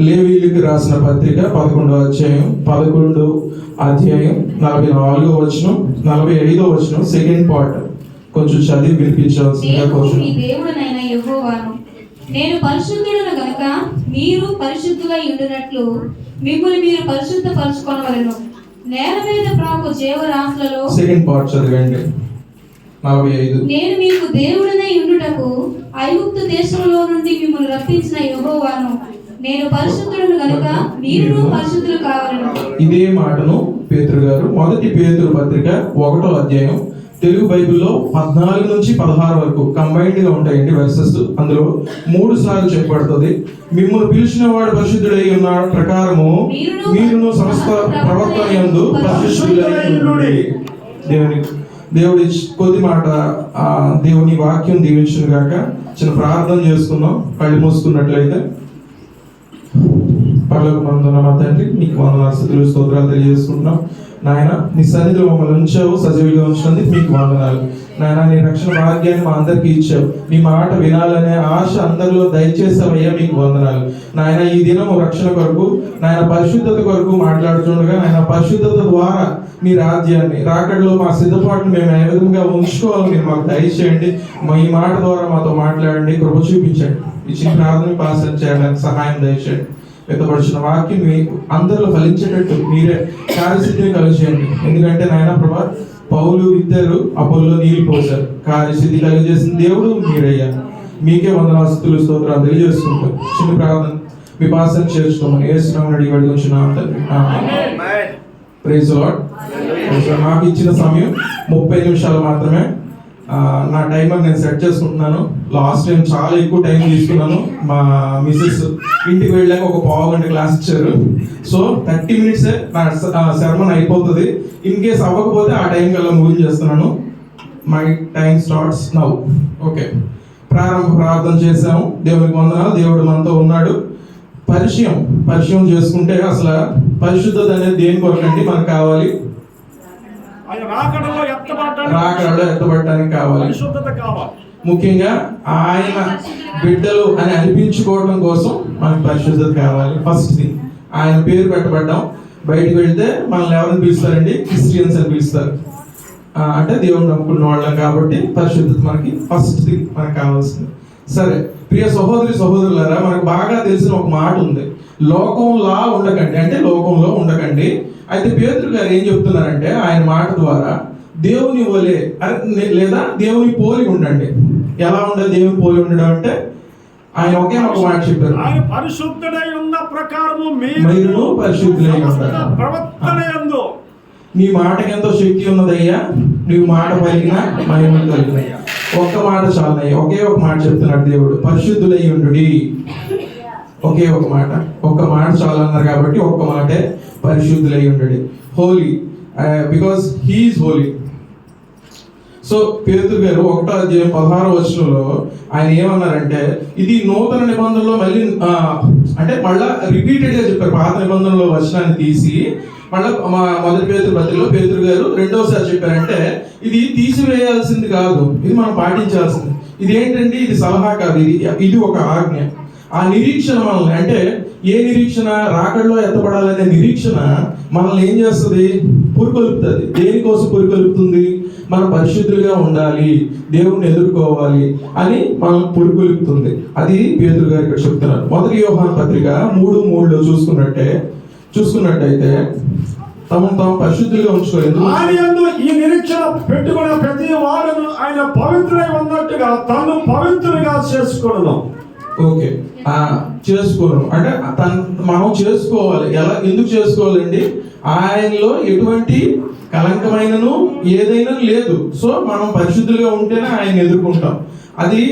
లేవీయులకు రాసిన పత్రిక 11వ అధ్యాయం 44వ వచనం, 45వ వచనం, సెకండ్ పార్ట్ కొంచెం చదివి వినిపించాల్సిందిగా కోరుతున్నాను. నేను పరిశుద్ధుడను గనుక మీరు పరిశుద్ధులై ఉండునట్లు మిమ్మల్ని మీరు పరిశుద్ధపరచుకొనవలెను. నేల మీద ప్రాకు జీవరాశులలో సెకండ్ పార్ట్ చదవండి. 45. నేను మీకు దేవుడనై ఉండుటకు ఐగుప్తు దేశంలో నుండి మిమ్మల్ని రప్పించిన యెహోవాను. నేను పరిశుద్ధులను గనుక మీరును పరిశుద్ధులు కావాలను. ఇదే మాటను పేతురు గారు 1 పేతురు పత్రిక 1వ అధ్యాయం తెలుగు బైబిల్లో 14 నుంచి 16 వరకు కంబైన్డ్ గా ఉంటాయండి వెర్సెస్. అందులో 3 సార్లు చెప్పబడుతుంది. మిమ్మల్ని పిలిచిన వాడు పరిశుద్ధుడై ఉన్న ప్రకారము మీరును సమస్త ప్రవర్తన యందు పరిశుద్ధులై ఉండుడి. దేవుడి కొద్ది మాట దేవుని వాక్యం దీవించును గాక. చిన్న ప్రార్థన చేసుకుందాం. కళ్ళు మూసుకున్నట్లయితే. పరలోకమందున్న మా తండ్రి, నీకు వందనాలు స్తుతులు స్తోత్రాలు తెలియజేసుకుంటున్నాం. నాయన, నీ సన్నిధిలో మమ్మల్ని ఉంచావు, సజీవుగా ఉంచినందుకు మీకు వందనాలు. నాయన, నీ రక్షణ భాగ్యాన్ని మా అందరికీ ఇచ్చావు. నీ మాట వినాలనే ఆశ అందరిలో దయచేసావయ్యా, మీకు వందనాలు. నాయన, ఈ దినము రక్షణ కొరకు, నాయన పరిశుద్ధత కొరకు మాట్లాడుతుండగా, నాయన పరిశుద్ధత ద్వారా మీ రాజ్యాన్ని రాకడలో మా సిద్ధపాటును మేము ఏ విధంగా ఉంచుకోవాలి మీరు మాకు దయచేయండి. ఈ మాట ద్వారా మాతో మాట్లాడండి, కృప చూపించండి. ఇచ్చిన ప్రార్థన పాసన చేయడానికి సహాయం దయచేయండి. వ్యక్తపరిచిన వాక్యం మీ అందరిలో ఫలించేటట్టు మీరే కార్యసిద్ధిని కలిగజేయండి. ఎందుకంటే నాయన ప్రభా, పౌలు విత్తారు, అపోల్లో నీళ్లు పోశారు. కార్యసిద్ధి కలిగజేసిన దేవుడు మీరయ్యా. మీకే వందనాలు స్తుతులు స్తోత్రాలు తెలియజేసుకుంటాం. చిన్న ప్రార్థన మీ పాసన చేర్చుకోమని యేసునామమున అడిగి వేడుకొంచున్నాం తండ్రి. ఆమేన్. Praise Lord. నాకు ఇచ్చిన సమయం 30 నిమిషాలు మాత్రమే. నా టైమర్ నేను సెట్ చేసుకుంటున్నాను. లాస్ట్ టైం చాలా ఎక్కువ టైం తీసుకున్నాను. మా మిసెస్ ఇంటికి వెళ్ళాక ఒక పావు గంట క్లాస్ ఇచ్చారు. సో 30 మినిట్సే నా సెర్మన్ అయిపోతుంది. ఇన్ కేస్ అవ్వకపోతే ఆ టైం కల్లా ముగించేస్తున్నాను. My time starts now. Okay, ప్రారంభ ప్రార్థన చేసాము. దేవునికి వందనాలు. దేవుడు మనతో ఉన్నాడు. పరిచయం చేసుకుంటే అసలు పరిశుద్ధత అనేది దేని కొరకండి మనకు కావాలి? రాకడలో ఎత్తబడటానికి కావాలి. ముఖ్యంగా ఆయన బిడ్డలు అని అనిపించుకోవడం కోసం మనకు పరిశుద్ధత కావాలి. ఫస్ట్ థింగ్, ఆయన పేరు పెట్టబడ్డాం. బయటకు వెళ్తే మనల్ని ఎవరిని పిలుస్తారండి? క్రిస్టియన్స్ అని పిలుస్తారు. అంటే దేవుని నమ్ముకున్న వాళ్ళం కాబట్టి పరిశుద్ధత మనకి ఫస్ట్ థింగ్ మనకు కావాల్సింది. సరే, ప్రియ సహోదరులారా, మనకు బాగా తెలిసిన ఒక మాట ఉంది, లోకంలా ఉండకండి. అంటే లోకంలో ఉండకండి. అయితే పేతురు గారు ఏం చెప్తున్నారంటే ఆయన మాట ద్వారా దేవుని వలే లేదా దేవుని పోలి ఉండండి. ఎలా ఉండాలి దేవుని పోలి ఉండడం అంటే? ఆయన ఒకే ఒక మాట చెప్పారు, ఆయన పరిశుద్ధుడై ఉన్న ప్రకారము మీరును పరిశుద్ధులై ఉండాలి. ప్రవర్తన యందు నీ మాటకి ఎంతో శక్తి ఉన్నదయ్యా. నువ్వు మాట పలికిన మహిమ కలిగిన ఒక్క మాట చాలయ్యా. ఒకే ఒక మాట చెప్తున్నాడు దేవుడు, పరిశుద్ధులై ఉండుడి. ఒకే ఒక మాట చాలన్నారు కాబట్టి ఒక్క మాటే, పరిశుద్ధులై ఉండుడి. Holy, because he is holy. So Pethuru గారు 1వ అధ్యాయం 16వ వచనంలో ఆయన ఏమన్నారంటే, ఇది నూతన నిబంధనలో మళ్ళీ అంటే మళ్ళా రిపీటెడ్ గా చెప్పారు. పాత నిబంధనలో వచనాన్ని తీసి మళ్ళా మా మొదటి పత్రికలో పేతురు గారు 2వసారి చెప్పారంటే, ఇది తీసివేయాల్సింది కాదు, ఇది మనం పాటించాల్సింది. ఇది ఏంటంటే ఇది సలహా కాదు, ఇది ఒక ఆజ్ఞ. ఆ నిరీక్షణ మనల్ని, అంటే ఏ నిరీక్షణ? రాకడలో ఎత్తపడాలనే నిరీక్షణ మనల్ని ఏం చేస్తుంది? పురికొల్పుతుంది. దేనికోసం పురికొల్పుతుంది? మనం పరిశుద్ధులుగా ఉండాలి, దేవుణ్ణి ఎదుర్కోవాలి అని మనం పురికొల్పుతుంది. అది పేతురు గారు ఇక్కడ చెప్తున్నారు. 1 యోహాను పత్రిక 3:3లో చూసుకున్నట్టయితే తమను తాము పరిశుద్ధులుగా ఉంచుకోలేదు. ఆయన యందు ఈ నిరీక్షణ పెట్టుకున్న ప్రతి వాడును ఆయన పవిత్రై ఉన్నట్టుగా తను పవిత్రునిగా చేసుకొనును. ఓకే, చేసుకోను అంటే మనం చేసుకోవాలి. ఎందుకు చేసుకోవాలండి? ఆయనలో ఎటువంటి కలంకమైనను ఏదైనా లేదు. సో మనం పరిశుద్ధులుగా ఉంటేనే ఆయన ఎదుర్కొంటాం. అది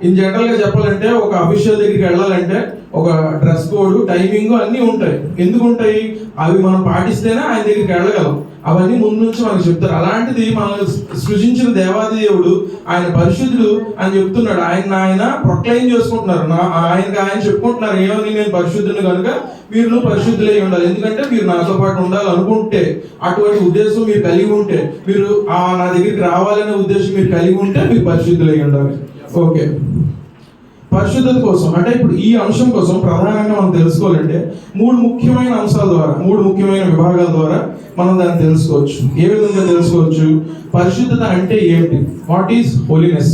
ఇన్ జనరల్ గా చెప్పాలంటే, ఒక అఫీషియల్ దగ్గరికి వెళ్ళాలంటే ఒక డ్రెస్ కోడ్, టైమింగ్ అన్నీ ఉంటాయి. ఎందుకు ఉంటాయి? అవి మనం పాటిస్తేనే ఆయన దగ్గరికి వెళ్ళగలం. అవన్నీ ముందు నుంచి మనకు చెప్తారు. అలాంటిది మనల్ని సృజించిన దేవాది దేవుడు ఆయన పరిశుద్ధుడు అని చెప్తున్నాడు. ఆయన ప్రొక్లైమ్ చేసుకుంటున్నారు. ఆయన చెప్పుకుంటున్నారు, ఏమని? నేను పరిశుద్ధుని కనుక మీరు పరిశుద్ధులై ఉండాలి. ఎందుకంటే మీరు నాతో పాటు ఉండాలనుకుంటే, అటువంటి ఉద్దేశం మీరు కలిగి ఉంటే, మీరు నా దగ్గరికి రావాలనే ఉద్దేశం మీరు కలిగి ఉంటే మీరు పరిశుద్ధులై ఉండాలి. ఓకే, పరిశుద్ధత కోసం అంటే ఇప్పుడు ఈ అంశం కోసం ప్రధానంగా మనం తెలుసుకోవాలంటే 3 ముఖ్యమైన అంశాల ద్వారా, 3 ముఖ్యమైన విభాగాల ద్వారా మనం దాన్ని తెలుసుకోవచ్చు. ఏ విధంగా తెలుసుకోవచ్చు? పరిశుద్ధత అంటే ఏమిటి? What is holiness.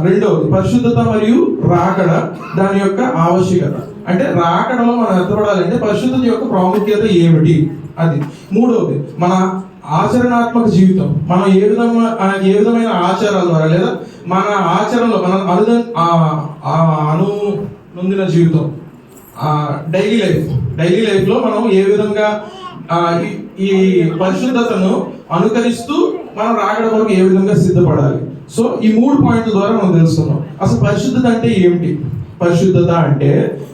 రెండవది పరిశుద్ధత మరియు రాకడ, దాని యొక్క ఆవశ్యకత. అంటే రాకడలో మనం ఎత్తపడాలంటే పరిశుద్ధత యొక్క ప్రాముఖ్యత ఏమిటి? అది. మూడవది మన ఆచరణాత్మక జీవితం. మనం ఏ విధమైన ఆచారాల ద్వారా లేదా మన ఆచరణలో మన నొందిన జీవితం, డైలీ లైఫ్లో మనం ఏ విధంగా ఈ పరిశుద్ధతను అనుకరిస్తూ మనం రాకడ వరకు ఏ విధంగా సిద్ధపడాలి. సో ఈ 3 పాయింట్ల ద్వారా మనం తెలుసుకున్నాం అసలు పరిశుద్ధత అంటే ఏమిటి. పరిశుద్ధత అంటే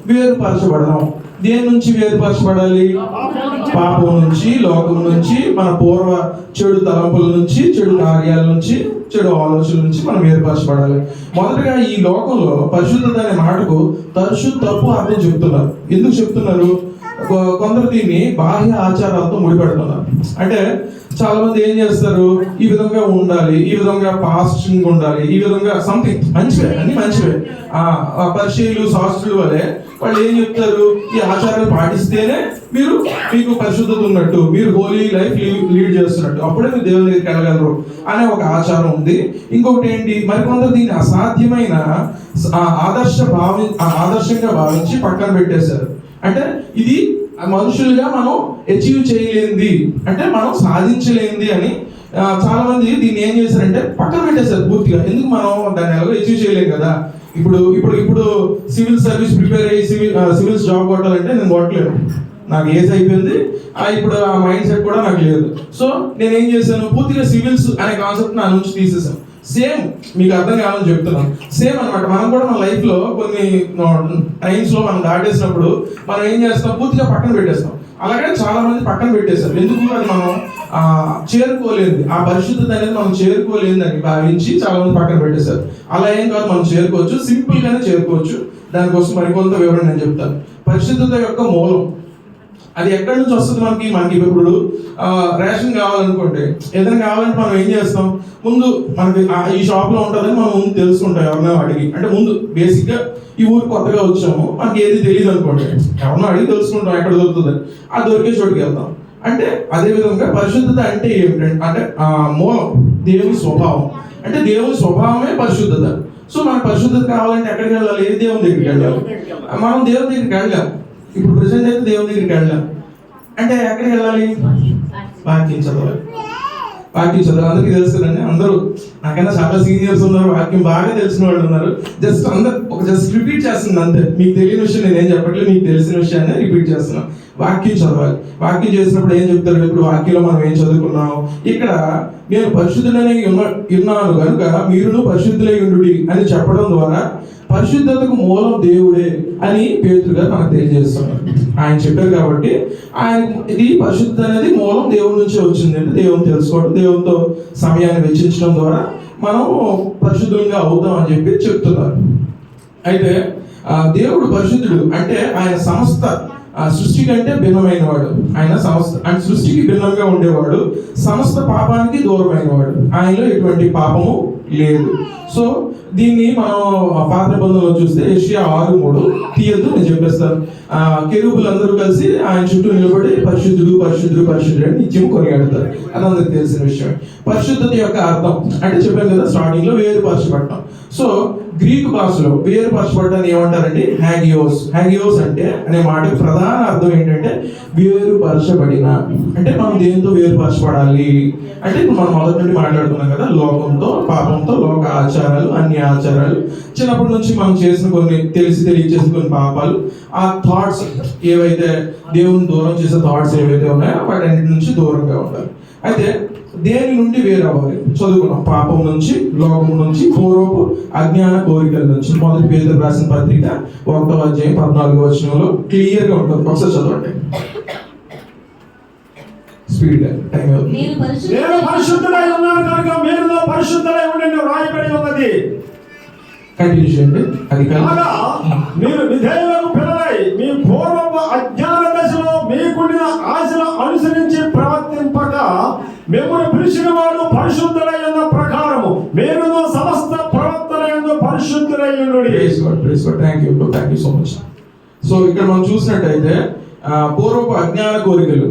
వేరుపరచబడడం. దేని నుంచి వేరుపరచబడాలి? పాపం నుంచి, లోకం నుంచి, మన పూర్వ చెడు తలంపుల నుంచి, చెడు కార్యాల నుంచి, చెడు ఆలోచనల నుంచి మనం వేరుపరచబడాలి. మొదటగా ఈ లోకంలో పరిశుద్ధత అనే మాటకు తరచు తప్పు అర్థం చెప్తున్నారు. ఎందుకు చెప్తున్నారు? కొందరు దీన్ని బాహ్య ఆచారాలతో ముడిపెడుతున్నారు. అంటే చాలా మంది ఏం చేస్తారు, ఈ విధంగా ఉండాలి, ఈ విధంగా ఫాస్టింగ్ ఉండాలి, ఈ విధంగా సంథింగ్ మంచివే, అన్ని మంచివే. పరిచయులు శాస్త్రులు వలె వాళ్ళు ఏం చెప్తారు, ఈ ఆచారాలు పాటిస్తేనే మీకు పరిశుద్ధత ఉన్నట్టు, మీరు హోలీ లైఫ్ లీడ్ చేస్తున్నట్టు, అప్పుడే మీరు దేవుని దగ్గరికి వెళ్ళగలరు అనే ఒక ఆచారం ఉంది. ఇంకొకటి ఏంటి, మరికొందరు దీన్ని అసాధ్యమైన ఆదర్శంగా భావించి పక్కన పెట్టేశారు. అంటే ఇది మనుషులుగా మనం అచీవ్ చేయలేంది, అంటే మనం సాధించలేంది అని చాలా మంది దీన్ని ఏం చేశారంటే పక్కన పెట్టేశారు పూర్తిగా. ఎందుకు మనం దాన్ని ఎలాగో అచీవ్ చేయలేం కదా. ఇప్పుడు సివిల్ సర్వీస్ ప్రిపేర్ అయ్యి సివిల్స్ జాబ్ కొట్టాలంటే నేను కొట్టలేను, నాకు ఏజ్ అయిపోయింది. ఇప్పుడు ఆ మైండ్ సెట్ కూడా నాకు లేదు. సో నేను ఏం చేశాను, పూర్తిగా సివిల్స్ అనే కాన్సెప్ట్ నా నుంచి తీసేసాను. సేమ్ మీకు అర్థం కావాలని చెప్తున్నాను. సేమ్ అనమాట. మనం కూడా మన లైఫ్ లో కొన్ని టైమ్స్ లో మనం దాటేసినప్పుడు మనం ఏం చేస్తాం, పూర్తిగా పక్కన పెట్టేస్తాం. అలాగే చాలా మంది పక్కన పెట్టేశారు. ఎందుకు? అది మనం చేరుకోలేదు, ఆ పరిశుద్ధత అనేది మనం చేరుకోలేదని భావించి చాలా మంది పక్కన పెట్టేశారు. అలా ఏం కాదు, మనం చేరుకోవచ్చు, సింపుల్ గానే చేరుకోవచ్చు. దానికోసం మరికొంత వివరణ నేను చెప్తాను. పరిశుద్ధత యొక్క మూలం అది ఎక్కడి నుంచి వస్తుంది? మనకి ఇప్పుడు రేషన్ కావాలనుకోండి, ఏదైనా కావాలంటే మనం ఏం చేస్తాం, ముందు మనకి ఈ షాప్ లో ఉంటుందని మనం ముందు తెలుసుకుంటాం ఎవరినో అడిగి. అంటే ముందు బేసిక్ గా ఈ ఊరు కొత్తగా వచ్చాము, మనకి ఏది తెలియదు అనుకోండి, ఎవరినో అడిగి తెలుసుకుంటాం ఎక్కడ దొరుకుతుంది, ఆ దొరికే చోటుకి వెళ్తాం. అంటే అదే విధంగా పరిశుద్ధత అంటే ఏమిటంటే, అంటే మూలం దేవుని స్వభావం. అంటే దేవుని స్వభావమే పరిశుద్ధత. సో మనకు పరిశుద్ధత కావాలంటే ఎక్కడికి వెళ్ళాలి? దేవుని దగ్గరికి వెళ్ళాలి. మనం దేవుని దగ్గరికి వెళ్ళాం. ఇప్పుడు ప్రెసెంట్ అయితే దేవుని దగ్గరికి వెళ్ళాం అంటే ఎక్కడికి వెళ్ళాలి? వాక్యం చదవాలి. అందరికీ తెలుసు కదండి. అందరూ నాకైనా చాలా సీనియర్స్ ఉన్నారు, వాక్యం బాగా తెలిసిన వాళ్ళు ఉన్నారు. జస్ట్ రిపీట్ చేస్తుంది అంతే. మీకు తెలియని విషయం నేనేం చెప్పట్లేదు, మీకు తెలిసిన విషయాన్ని రిపీట్ చేస్తున్నాను. వాక్యం చదవాలి. వాక్యం చేసినప్పుడు ఏం చెప్తారు? ఇప్పుడు వాక్యంలో మనం ఏం చదువుకున్నాం? ఇక్కడ నేను పరిశుద్ధుడనే ఉన్నాను కనుక మీరును పరిశుద్ధులై ఉండుడి అని చెప్పడం ద్వారా పరిశుద్ధతకు మూలం దేవుడే అని పేతురు గారు మనకు తెలియజేస్తున్నారు. ఆయన చెప్పారు కాబట్టి ఇది పరిశుద్ధత అనేది మూలం దేవుడి నుంచే వచ్చింది. అంటే దేవుని తెలుసుకోవడం, దేవునితో సమయాన్ని వెచ్చించడం ద్వారా మనం పరిశుద్ధంగా అవుతాం అని చెప్పి చెప్తున్నారు. అయితే దేవుడు పరిశుద్ధుడు అంటే ఆయన సమస్త సృష్టి కంటే భిన్నమైన వాడు. ఆయన సృష్టికి భిన్నంగా ఉండేవాడు, సమస్త పాపానికి దూరమైన వాడు. ఆయనలో ఎటువంటి పాపము లేదు. సో దీన్ని మనం పాత నిబంధనలో చూస్తే యెషయా 6:3 తీయద్దు, నేను చెప్పేస్తాను. కెరూబులందరూ కలిసి ఆయన చుట్టూ నిలబడి పరిశుద్ధుడు పరిశుద్ధుడు పరిశుద్ధుడు అని నిత్యం కొనియాడతారు. అది అందరికి తెలిసిన విషయం. పరిశుద్ధత యొక్క అర్థం అంటే చెప్పాను కదా స్టార్టింగ్ లో, వేరుపరచబడటం. సో గ్రీకు భాషలో వేరుపరచబడటాన్ని ఏమంటారండి? హ్యాగియోస్ అంటే అనే మాటకి ప్రధాన అర్థం ఏంటంటే వేరుపరచబడిన. అంటే మనం దేంతో వేరుపరచబడాలి అంటే ఇప్పుడు మనం మొదటి నుండి మాట్లాడుకున్నాం కదా, లోకంతో, పాపంతో, లోక ఆచారాలు, అన్ని ఆచారాలు, చిన్నప్పటి నుంచి మనం చేసిన కొన్ని తెలియచేసిన కొన్ని పాపాలు, ఆ థాట్స్ ఏవైతే దేవుని దూరం చేసే థాట్స్ ఏవైతే ఉన్నాయో వాటన్నిటి నుంచి దూరంగా ఉండాలి. అయితే దేని నుండి వేరవ్వాలి? చదువుకున్నాం. పాపం నుంచి, లోకం నుంచి, పూర్వపు అజ్ఞాన కోరికల నుంచి. మొదటి పేతురు రాసిన పత్రిక 1వ అధ్యాయం 14వ వచనంలో క్లియర్ గా ఉంటుంది. ఒకసారి చదవండి స్పీడ్ గా, టైం అవుతుంది. నేను పరిశుద్ధుడై ఉన్నాను కనుక మీరును పరిశుద్ధులై ఉండండి రాయబడి ఉన్నది. కంటిన్యూ చేయండి. అది కాగా మీరు విధేయులకు పిల్లలై మీ పూర్వపు అజ్ఞాన దశలో మీకుండిన ఆశలు అనుసరించి ప్రవర్తింపక మిమ్మల్ని పిలిచిన వాడు పరిశుద్ధులై ఉన్న ప్రకారము మీరును సమస్త ప్రవర్తన యందు పరిశుద్ధులై ఉండుడి. Thank you so much. So ఇక్కడ మనం చూసినట్టయితే పూర్వపు అజ్ఞాన కోరికలు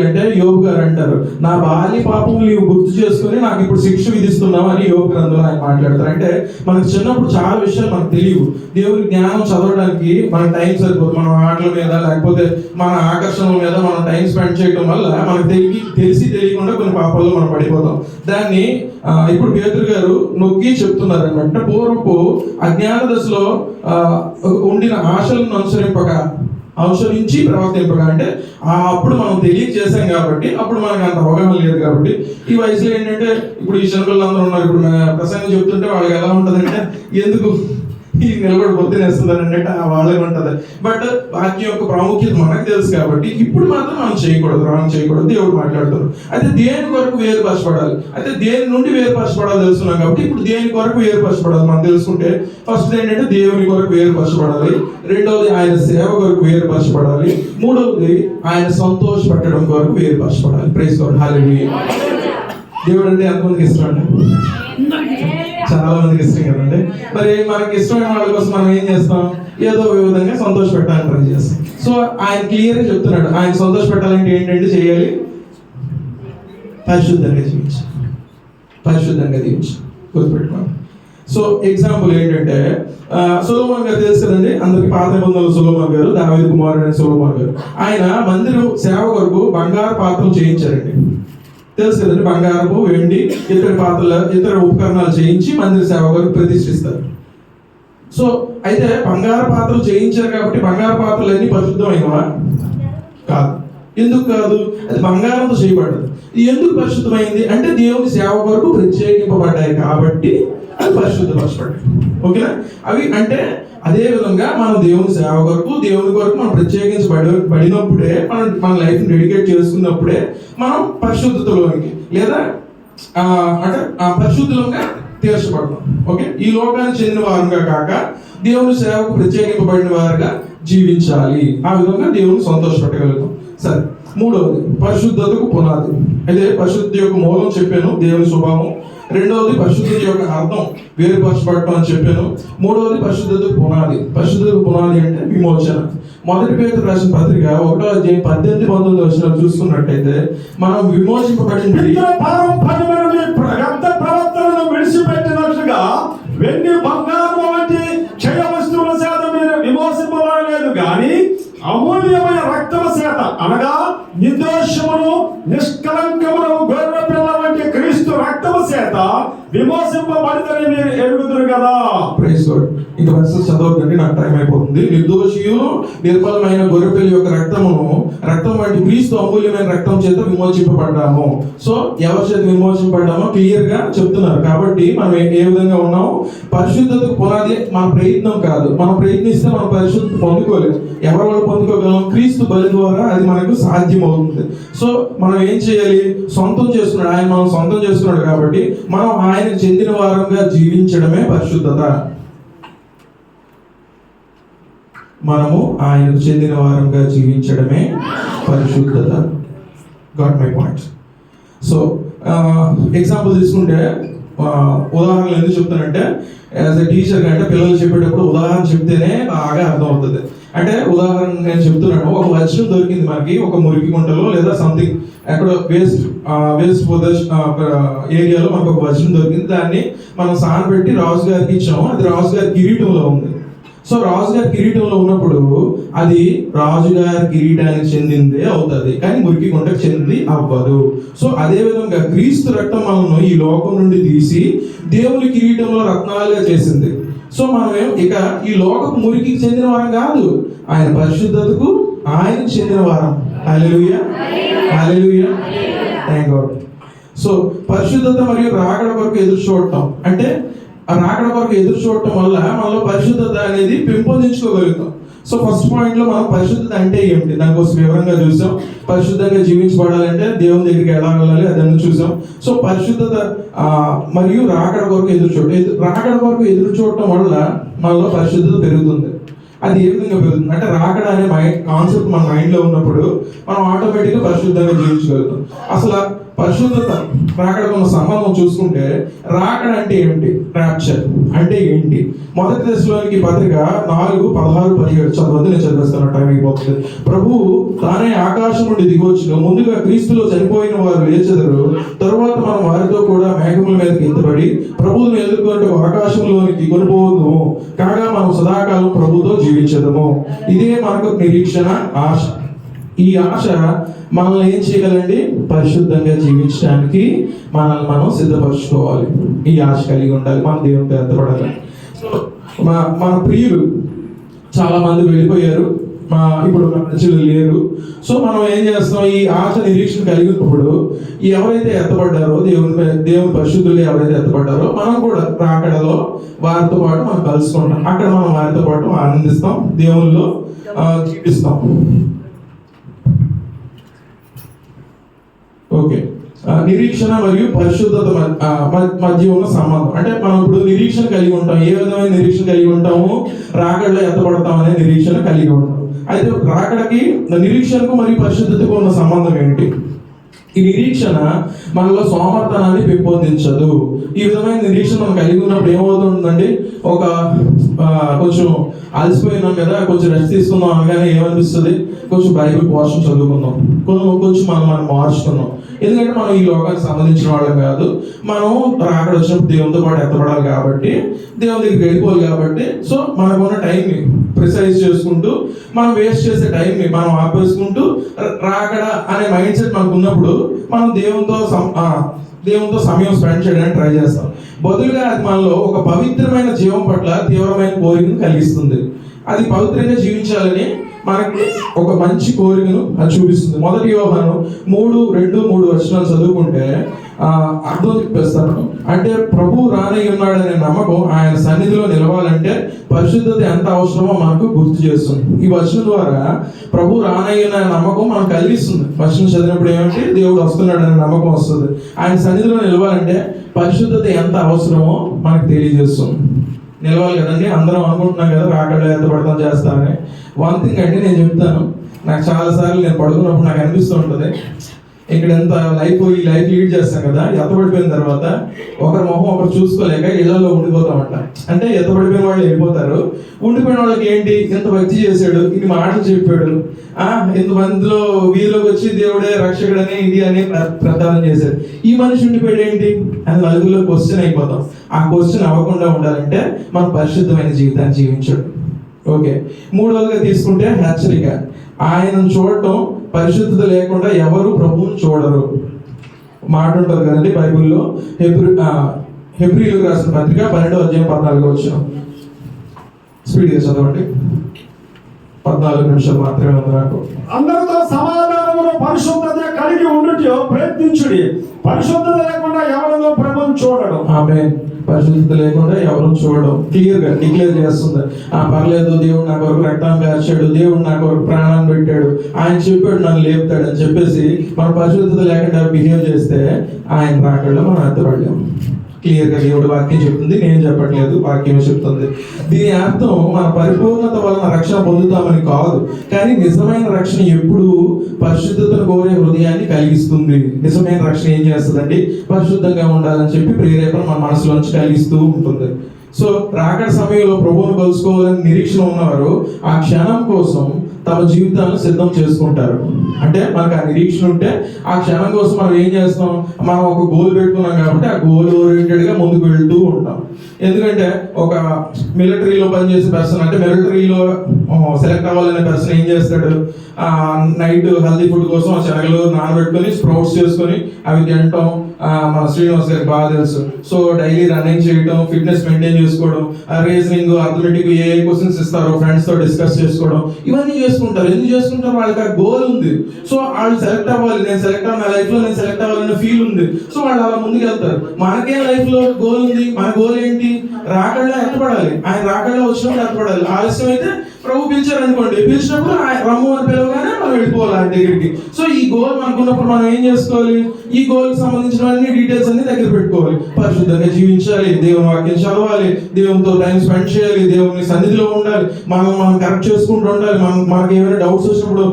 అంటే యోబు గారు అంటారు, నా బాల్య పాపం నీవు గుర్తు చేసుకుని నాకు ఇప్పుడు శిక్ష విధిస్తున్నావు అని యోబు గ్రంథంలో ఆయన మాట్లాడతారు. అంటే మనకు చిన్నప్పుడు చాలా విషయాలు మనకు తెలియవు. దేవుని జ్ఞానం చదవడానికి మన టైం సరిపోదు. మన ఆటల మీద లేకపోతే మన ఆకర్షణల మీద మనం టైం స్పెండ్ చేయడం వల్ల మనకు తెలిసి తెలియకుండా కొన్ని పాపాల్లో మనం పడిపోతాం. దాన్ని ఇప్పుడు పేతురు గారు నొక్కి చెప్తున్నారు అనమాట. పూర్వపు అజ్ఞాన దశలో ఉండిన ఆశలను అనుసరించి ప్రవర్తింపగా, అంటే అప్పుడు మనం తెలియజేసాం కాబట్టి అప్పుడు మనకు అంత అవగాహన లేదు కాబట్టి ఈ వయసులో ఏంటంటే ఇప్పుడు ఈ చిన్నపిల్లలందరూ ఉన్నారు. ఇప్పుడు ప్రసంగం చెప్తుంటే వాళ్ళకి ఎలా ఉంటుందంటే ఎందుకు ఈ నిలబడి పొద్దునేస్తున్నారు అన్నట్టు వాళ్ళకి ఉంటుంది. బట్ వాక్యం యొక్క ప్రాముఖ్యత మనకు తెలుసు కాబట్టి ఇప్పుడు మాత్రం మనం చేయకూడదు, రాంగ్ చేయకూడదు. దేవుడు మాట్లాడుతారు. అయితే దేని కొరకు వేరుపరచబడాలి, అయితే దేని నుండి వేరుపరచబడాలి తెలుస్తున్నాం కాబట్టి ఇప్పుడు దేని కొరకు వేరుపరచబడాలి మనం తెలుసుకుంటే, ఫస్ట్ ఏంటంటే దేవుని కొరకు వేరుపరచబడాలి, రెండవది ఆయన సేవ కొరకు వేరుపరచబడాలి, మూడవది ఆయన సంతోష పెట్టడం కొరకు వేరుపరచబడాలి. ప్రైజ్ గాడ్, హల్లెలూయా. దేవుడు అంటే ఎంతమందికి ఇష్టం అండి? చాలా మందికి ఇష్టం కదండి. మరి మనకి ఇష్టమైన వాళ్ళ కోసం మనం ఏం చేస్తాం? ఏదో విధంగా సంతోష పెట్టాలని ట్రై చేస్తాం. సో ఆయన క్లియర్గా చెప్తున్నాడు, ఆయన సంతోష పెట్టాలంటే ఏంటంటే చేయాలి, పరిశుద్ధంగా జీవించాలి, పరిశుద్ధంగా జీవించాలి. గుర్తుపెట్టుకోండి. సో ఎగ్జాంపుల్ ఏంటంటే సొలొమోన్ గారు తెలుసు కదండి అందరికి, పాత నిబంధనలు సొలొమోన్ గారు, దావీదు కుమారుడైన సొలొమోన్ గారు. ఆయన మందిరం సేవ కొరకు బంగారు పాత్రలు చేయించారండి. తెలుసు కదండి, బంగారపు, వెండి, ఇతర ఉపకరణాలు చేయించి మందిర సేవ కొరకు ప్రతిష్ఠిస్తారు. సో అయితే బంగారు పాత్రలు చేయించారు కాబట్టి బంగారు పాత్రలు అన్ని పరిశుద్ధమైనవా? కాదు. ఎందుకు కాదు? అది బంగారంతో చేయబడ్డది. ఎందుకు పరిశుద్ధమైంది అంటే దేవుని సేవ కొరకు ప్రత్యేకింపబడ్డాయి కాబట్టి అది పరిశుద్ధపరచబడ్డాయి. ఓకేనా? అవి అంటే అదే విధంగా మనం దేవుని సేవ కొరకు, దేవుని కొరకు మనం ప్రత్యేకించబడినప్పుడే, మన లైఫ్ డెడికేట్ చేసుకున్నప్పుడే మనం పరిశుద్ధతలోనికి లేదా అంటే పరిశుద్ధంగా తీర్చబడతాం. ఓకే, ఈ లోకానికి చెందిన వారుగా కాక దేవుని సేవకు ప్రత్యేకింపబడిన వారుగా జీవించాలి. ఆ విధంగా దేవుని సంతోషపెట్టగలుగుతాం. సరే, మూడవది పరిశుద్ధతకు పునాది. అయితే పరిశుద్ధ యొక్క మూలం చెప్పాను, దేవుని స్వభావం. రెండవది పరిశుద్ధత యొక్క అర్థం, వేరుపరచబడటం అని చెప్పాను. మూడవది పరిశుద్ధతకు పునాది. పరిశుద్ధతకు పునాది అంటే విమోచన. మొదటి పేతురు రాసిన పత్రిక 1:18-19 వచనాలు చూసుకున్నట్టయితే మనం విమోచింపబడింది ప్రవర్తనను విడిచిపెట్టినట్లుగా వెండి బంగారం వంటి క్షయ వస్తువుల చేత మీరు విమోచింపబడలేదు కానీ అమూల్యమైన రక్తము చేత, అనగా నిర్దోషమును నిష్కలంకమును గొర్రె పిల్ల వంటి క్రీస్తు రక్తము చేత విమోచింపబడితని మీరు ఎరుగుదురు కదా. Praise God. ఇంకా వర్సెస్ చదవద్దండి, నాకు టైం అయిపోతుంది. నిర్దోషియు నిర్మలమైన గొర్రెపిల్ల యొక్క రక్తం వంటి క్రీస్తు అమూల్యమైన రక్తం చేత విమోచింపబడ్డాము. సో ఎవరి చేత విమోచింపబడ్డామో క్లియర్ గా చెప్తున్నారు. కాబట్టి మనం ఏ విధంగా ఉన్నాము? పరిశుద్ధతకు పునాది మన ప్రయత్నం కాదు. మనం ప్రయత్నిస్తే మనం పరిశుద్ధత పొందుకోలేదు. ఎవరి వల్ల పొందుకోగలం? క్రీస్తు బలి ద్వారా అది మనకు సాధ్యం అవుతుంది. సో మనం ఏం చేయాలి? సొంతం చేసుకున్నాడు ఆయన, మనం సొంతం చేసుకున్నాడు కాబట్టి మనం ఆయనకు చెందిన వారంగా జీవించడమే పరిశుద్ధత. మనము ఆయనకు చెందిన వారంగా జీవించడమే పరిశుద్ధత. Got my point. So example తీసుకుంటే ఉదాహరణలు ఎందుకు చెప్తానంటే, యాజ్ ఎ టీచర్ అంటే పిల్లలు చెప్పేటప్పుడు ఉదాహరణ చెప్తేనే బాగా అర్థం అవుతుంది. అంటే ఉదాహరణ నేను చెప్తున్నాను, ఒక వచనం దొరికింది మనకి ఒక మురికి గుంటలో లేదా సంథింగ్ ఎక్కడ వేస్ట్ ఏరియాలో మనకు ఒక వచనం దొరికింది. దాన్ని మనం సానబెట్టి రాజు గారికి ఇచ్చాము. అది రాజు గారి కిరీటంలో ఉంది. సో రాజుగారి కిరీటంలో ఉన్నప్పుడు అది రాజుగారి కిరీటానికి చెందిందే అవుతుంది, కానీ మురికి గుంటకు చెందింది అవ్వదు. సో అదే విధంగా క్రీస్తు రక్తం మనను ఈ లోకం నుండి తీసి దేవుని కిరీటంలో రత్నాలుగా చేసింది. సో మనమేం ఇక ఈ లోకపు మురికికి చెందిన వారం కాదు, ఆయన పరిశుద్ధతకు ఆయనకు చెందిన వారం. హల్లెలూయా, హల్లెలూయా, థాంక్ గాడ్. సో పరిశుద్ధత మరియు రాకడ వరకు ఎదురు చూడటం అంటే, ఆ రాకడ వరకు ఎదురు చూడటం వల్ల మనలో పరిశుద్ధత అనేది పెంపొందించుకోగలుగుతాం. సో ఫస్ట్ పాయింట్ లో మనం పరిశుద్ధత అంటే ఏమిటి దానికోసం వివరంగా చూసాం. పరిశుద్ధంగా జీవించబడాలంటే దేవుని దగ్గరికి ఎలా వెళ్ళాలి అదన్నీ చూసాం. సో పరిశుద్ధత మరియు రాకడ వరకు రాకడ వరకు ఎదురు చూడటం వల్ల మనలో పరిశుద్ధత పెరుగుతుంది. అది ఏ విధంగా పెరుగుతుంది అంటే, రాకడ అనే కాన్సెప్ట్ మన మైండ్ లో ఉన్నప్పుడు మనం ఆటోమేటిక్ గా పరిశుద్ధంగా జీవించగలుగుతాం. అసలు పరిశుద్ధత రాకడకు ఉన్న సంబంధం చూసుకుంటే, రాకడ అంటే ఏమిటి, ర్యాప్చర్ అంటే ఏంటి? మొదటి దశలోనికి పత్రిక 4:16-17 చదవద్దు, నేను చదివేస్తాను, టైం అయిపోతుంది. ప్రభు తానే ఆకాశం నుండి దిగొచ్చును, ముందుగా క్రీస్తులో చనిపోయిన వారు లేచెదరు, తరువాత మనం వారితో కూడా మేఘముల మీదకి ఎత్తబడి ప్రభువును ఎదుర్కొంటూ ఆకాశంలోనికి కొనిపోదుము, కాగా మనం సదాకాలం ప్రభుతో జీవించదము. ఇదే మనకు నిరీక్షణ, ఆశ. ఈ ఆశ మనల్ని ఏం చేయగలండి? పరిశుద్ధంగా జీవించడానికి మనల్ని మనం సిద్ధపరచుకోవాలి. ఈ ఆశ కలిగి ఉండాలి, మన దేవునితో ఎత్తపడాలి. మన ప్రియులు చాలా మంది వెళ్ళిపోయారు, ఇప్పుడు మనుషులు లేరు. సో మనం ఏం చేస్తాం? ఈ ఆశ నిరీక్షణ కలిగినప్పుడు ఎవరైతే ఎత్తపడ్డారో, దేవుని పరిశుద్ధులు ఎవరైతే ఎత్తపడ్డారో, మనం కూడా రాకడలో వారితో పాటు మనం కలుసుకుంటాం. అక్కడ మనం వారితో పాటు ఆనందిస్తాం, దేవుల్లో జీవిస్తాం. ఓకే, నిరీక్షణ మరియు పరిశుద్ధత మధ్య ఉన్న సంబంధం. అంటే మనం ఇప్పుడు నిరీక్షణ కలిగి ఉంటాం. ఏ విధమైన నిరీక్షణ కలిగి ఉంటాము? రాకడలో ఎత్తపడతాం అనే నిరీక్షణ కలిగి ఉంటాం. అయితే రాకడకి, నిరీక్షణకు మరియు పరిశుద్ధతకు ఉన్న సంబంధం ఏంటి? ఈ నిరీక్షణ మనలో సోమర్థనాన్ని పెంపొందించదు. ఈ విధమైన నిరీక్షణ మనం కలిగి ఉన్నప్పుడు ఏమవుతుందండి? కొంచెం అలసిపోయినాం కదా, కొంచెం రెస్ట్ తీసుకుందాం అనగానే ఏమనిపిస్తుంది? కొంచెం బైబిల్ పోర్షన్ చదువుకుందాం, కొంచెం మనం మార్చుకుందాం. ఎందుకంటే మనం ఈ లోకానికి సంబంధించిన వాళ్ళం కాదు, మనం రాకడ వచ్చినప్పుడు దేవునితో పాటు ఎత్తపడాలి కాబట్టి, దేవుని దగ్గరికి వెళ్ళిపోవాలి కాబట్టి, సో మనకున్న టైంని ప్రిసైజ్ చేసుకుంటూ, మనం వేస్ట్ చేసే టైంని మనం ఆపేసుకుంటూ, రాకడ అనే మైండ్ సెట్ మనకు ఉన్నప్పుడు మనం దేవునితో సమయం స్పెండ్ చేయడానికి ట్రై చేస్తాం. బదులుగా అది మనలో ఒక పవిత్రమైన జీవం పట్ల తీవ్రమైన కోరికను కలిగిస్తుంది. అది పవిత్రంగా జీవించాలని మనకి ఒక మంచి కోరికను అది చూపిస్తుంది. మొదటి యోహాను 3:2-3 చదువుకుంటే అర్థం చెప్పేస్తాను. అంటే ప్రభు రానై ఉన్నాడనే నమ్మకం ఆయన సన్నిధిలో నిలవాలంటే పరిశుద్ధత ఎంత అవసరమో మనకు గుర్తు చేస్తుంది. ఈ వచనం ద్వారా ప్రభు రానై ఉన్న నమ్మకం మనకు కలిగిస్తుంది. వచనం చదివినప్పుడు ఏమంటే దేవుడు వస్తున్నాడనే నమ్మకం వస్తుంది. ఆయన సన్నిధిలో నిలవాలంటే పరిశుద్ధత ఎంత అవసరమో మనకు తెలియజేస్తుంది. నిలవాలి కదండి. అందరం అనుకుంటున్నాం కదా రాకడలో ఎత్తపడతాం చేస్తామని. వన్ థింగ్ అంటే నేను చెప్తాను, నాకు చాలాసార్లు నేను పడుకున్నప్పుడు నాకు అనిపిస్తూ ఉంటుంది, ఇక్కడ ఎంత ఈ లైఫ్ లీడ్ చేస్తాం కదా, ఎత్తబడిపోయిన తర్వాత ఒకరి మొహం ఒకరు చూసుకోలేక ఇళ్లలో ఉండిపోతామంట. అంటే ఎత్తబడిపోయిన వాళ్ళు వెళ్ళిపోతారు, ఉండిపోయిన వాళ్ళకి ఏంటి, ఇంత భక్తి చేశాడు, ఇన్ని మాటలు చెప్పాడు, ఇంతమందిలో వీధిలోకి వచ్చి దేవుడే రక్షకుడని ఇది అని ప్రచారం చేశాడు, ఈ మనిషి ఉండిపోయాడు ఏంటి అని నలుగురిలో క్వశ్చన్ అయిపోతాం. ఆ క్వశ్చన్ అవ్వకుండా ఉండాలంటే మనం పరిశుద్ధమైన జీవితాన్ని జీవించడు. ఓకే, మూడవదిగా తీసుకుంటే హెచ్చరిక. ఆయనను చూడటం, పరిశుద్ధత లేకుండా ఎవరు ప్రభువుని చూడరు మాట ఉంటుంది కదండి బైబిల్లో. హెబ్రీయులకు రాసిన పత్రిక 12:14 స్పీడ్గా చదవండి, 14 నిమిషాలు మాత్రమే ఉంది నాకు. అందరితో సమాధానమును పరిశుద్ధత కలిగి ఉండుటకు ప్రయత్నించుడి, పరిశుద్ధత లేకుండా ఎవరిలో ప్రభువుని చూడడం. ఆమేన్. పరిశుద్ధత లేకుండా ఎవరు చూడడం క్లియర్ గా డిక్లేర్ చేస్తుంది. పర్లేదు, దేవుడు నా కొరకు రక్తాన్ని కార్చాడు, దేవుడు నా కొరకు ప్రాణాన్ని పెట్టాడు, ఆయన చెప్పాడు నన్ను లేపుతాడు అని చెప్పేసి మనం పరిశుద్ధత లేకుండా బిహేవ్ చేస్తే ఆయన రాకడలో మనం ఎత్తపడలేము. క్లియర్ గా దేవుడు వాక్యం చెప్తుంది, నేను చెప్పట్లేదు, వాక్యం చెప్తుంది. దీని అర్థం మన పరిపూర్ణత వలన రక్షణ పొందుతామని కాదు, కానీ నిజమైన రక్షణ ఎప్పుడు పరిశుద్ధతను కోరే హృదయాన్ని కలిగిస్తుంది. నిజమైన రక్షణ ఏం చేస్తుందండి? పరిశుద్ధంగా ఉండాలని చెప్పి ప్రేరేపణ మన మనసులోంచి కలిగిస్తూ ఉంటుంది. సో రాకడ సమయంలో ప్రభువును కలుసుకోవాలని నిరీక్షణ ఉన్నవారు ఆ క్షణం కోసం తమ జీవితాలను సిద్ధం చేసుకుంటారు. అంటే మనకు ఆ నిరీక్షణ ఉంటే ఆ క్షణం కోసం మనం ఏం చేస్తాం? మనం ఒక గోల్ పెట్టుకున్నాం కాబట్టి ఆ గోల్ ఓరియంటెడ్గా ముందుకు వెళ్తూ ఉంటాం. ఎందుకంటే ఒక మిలిటరీలో పనిచేసే పర్సన్, అంటే మిలిటరీలో సెలెక్ట్ అవ్వాలనే పర్సన్ ఏం చేస్తాడు? నైట్ హెల్తీ ఫుడ్ కోసం ఆ శనగలు నానబెట్టుకొని స్ప్రౌట్స్ చేసుకొని అవి తినటం మన శ్రీనివాస్ గారికి బాగా తెలుసు. సో డైలీ రన్నింగ్ చేయడం, ఫిట్నెస్ మెయింటైన్ చేసుకోవడం, రీజనింగ్, అథ్లెటిక్ ఏ క్వశ్చన్స్ ఇస్తారో ఫ్రెండ్స్ తో డిస్కస్ చేసుకోవడం, ఇవన్నీ చేసుకుంటారు. ఎందుకు చేసుకుంటారు? వాళ్ళకి ఆ గోల్ ఉంది. సో వాళ్ళు సెలెక్ట్ అవ్వాలి, నేను సెలెక్ట్ అవ్వాలి, నా లైఫ్ లో నేను సెలెక్ట్ అవ్వాలనే ఫీల్ ఉంది. సో వాళ్ళు అలా ముందుకు వెళ్తారు. మనకే లైఫ్ లో గోల్ ఉంది. మన గోల్ ఏంటి? రాకడలో ఎత్తపడాలి. ఆయన రాకడలో వచ్చినప్పుడు ఎత్తపడాలి. ఆలస్యం అయితే ప్రభు పిలిచారు అనుకోండి, పిలిచినప్పుడు రమ్ము అని పిలవగానే మనం వెళ్ళిపోవాలి ఆయన దగ్గరికి. సో ఈ గోల్ మనకున్నప్పుడు మనం ఏం చేసుకోవాలి, ఈ గోల్కి సంబంధించిన అన్ని డీటెయిల్స్ అన్ని దగ్గర పెట్టుకోవాలి. పరిశుద్ధంగా జీవించాలి, దేవుని వాక్యం చదవాలి, దేవునితో టైం స్పెండ్ చేయాలి, దేవుని సన్నిధిలో ఉండాలి, మనం కరెక్ట్ చేసుకుంటూ ఉండాలి. మనకి ఏమైనా డౌట్స్ వచ్చినప్పుడు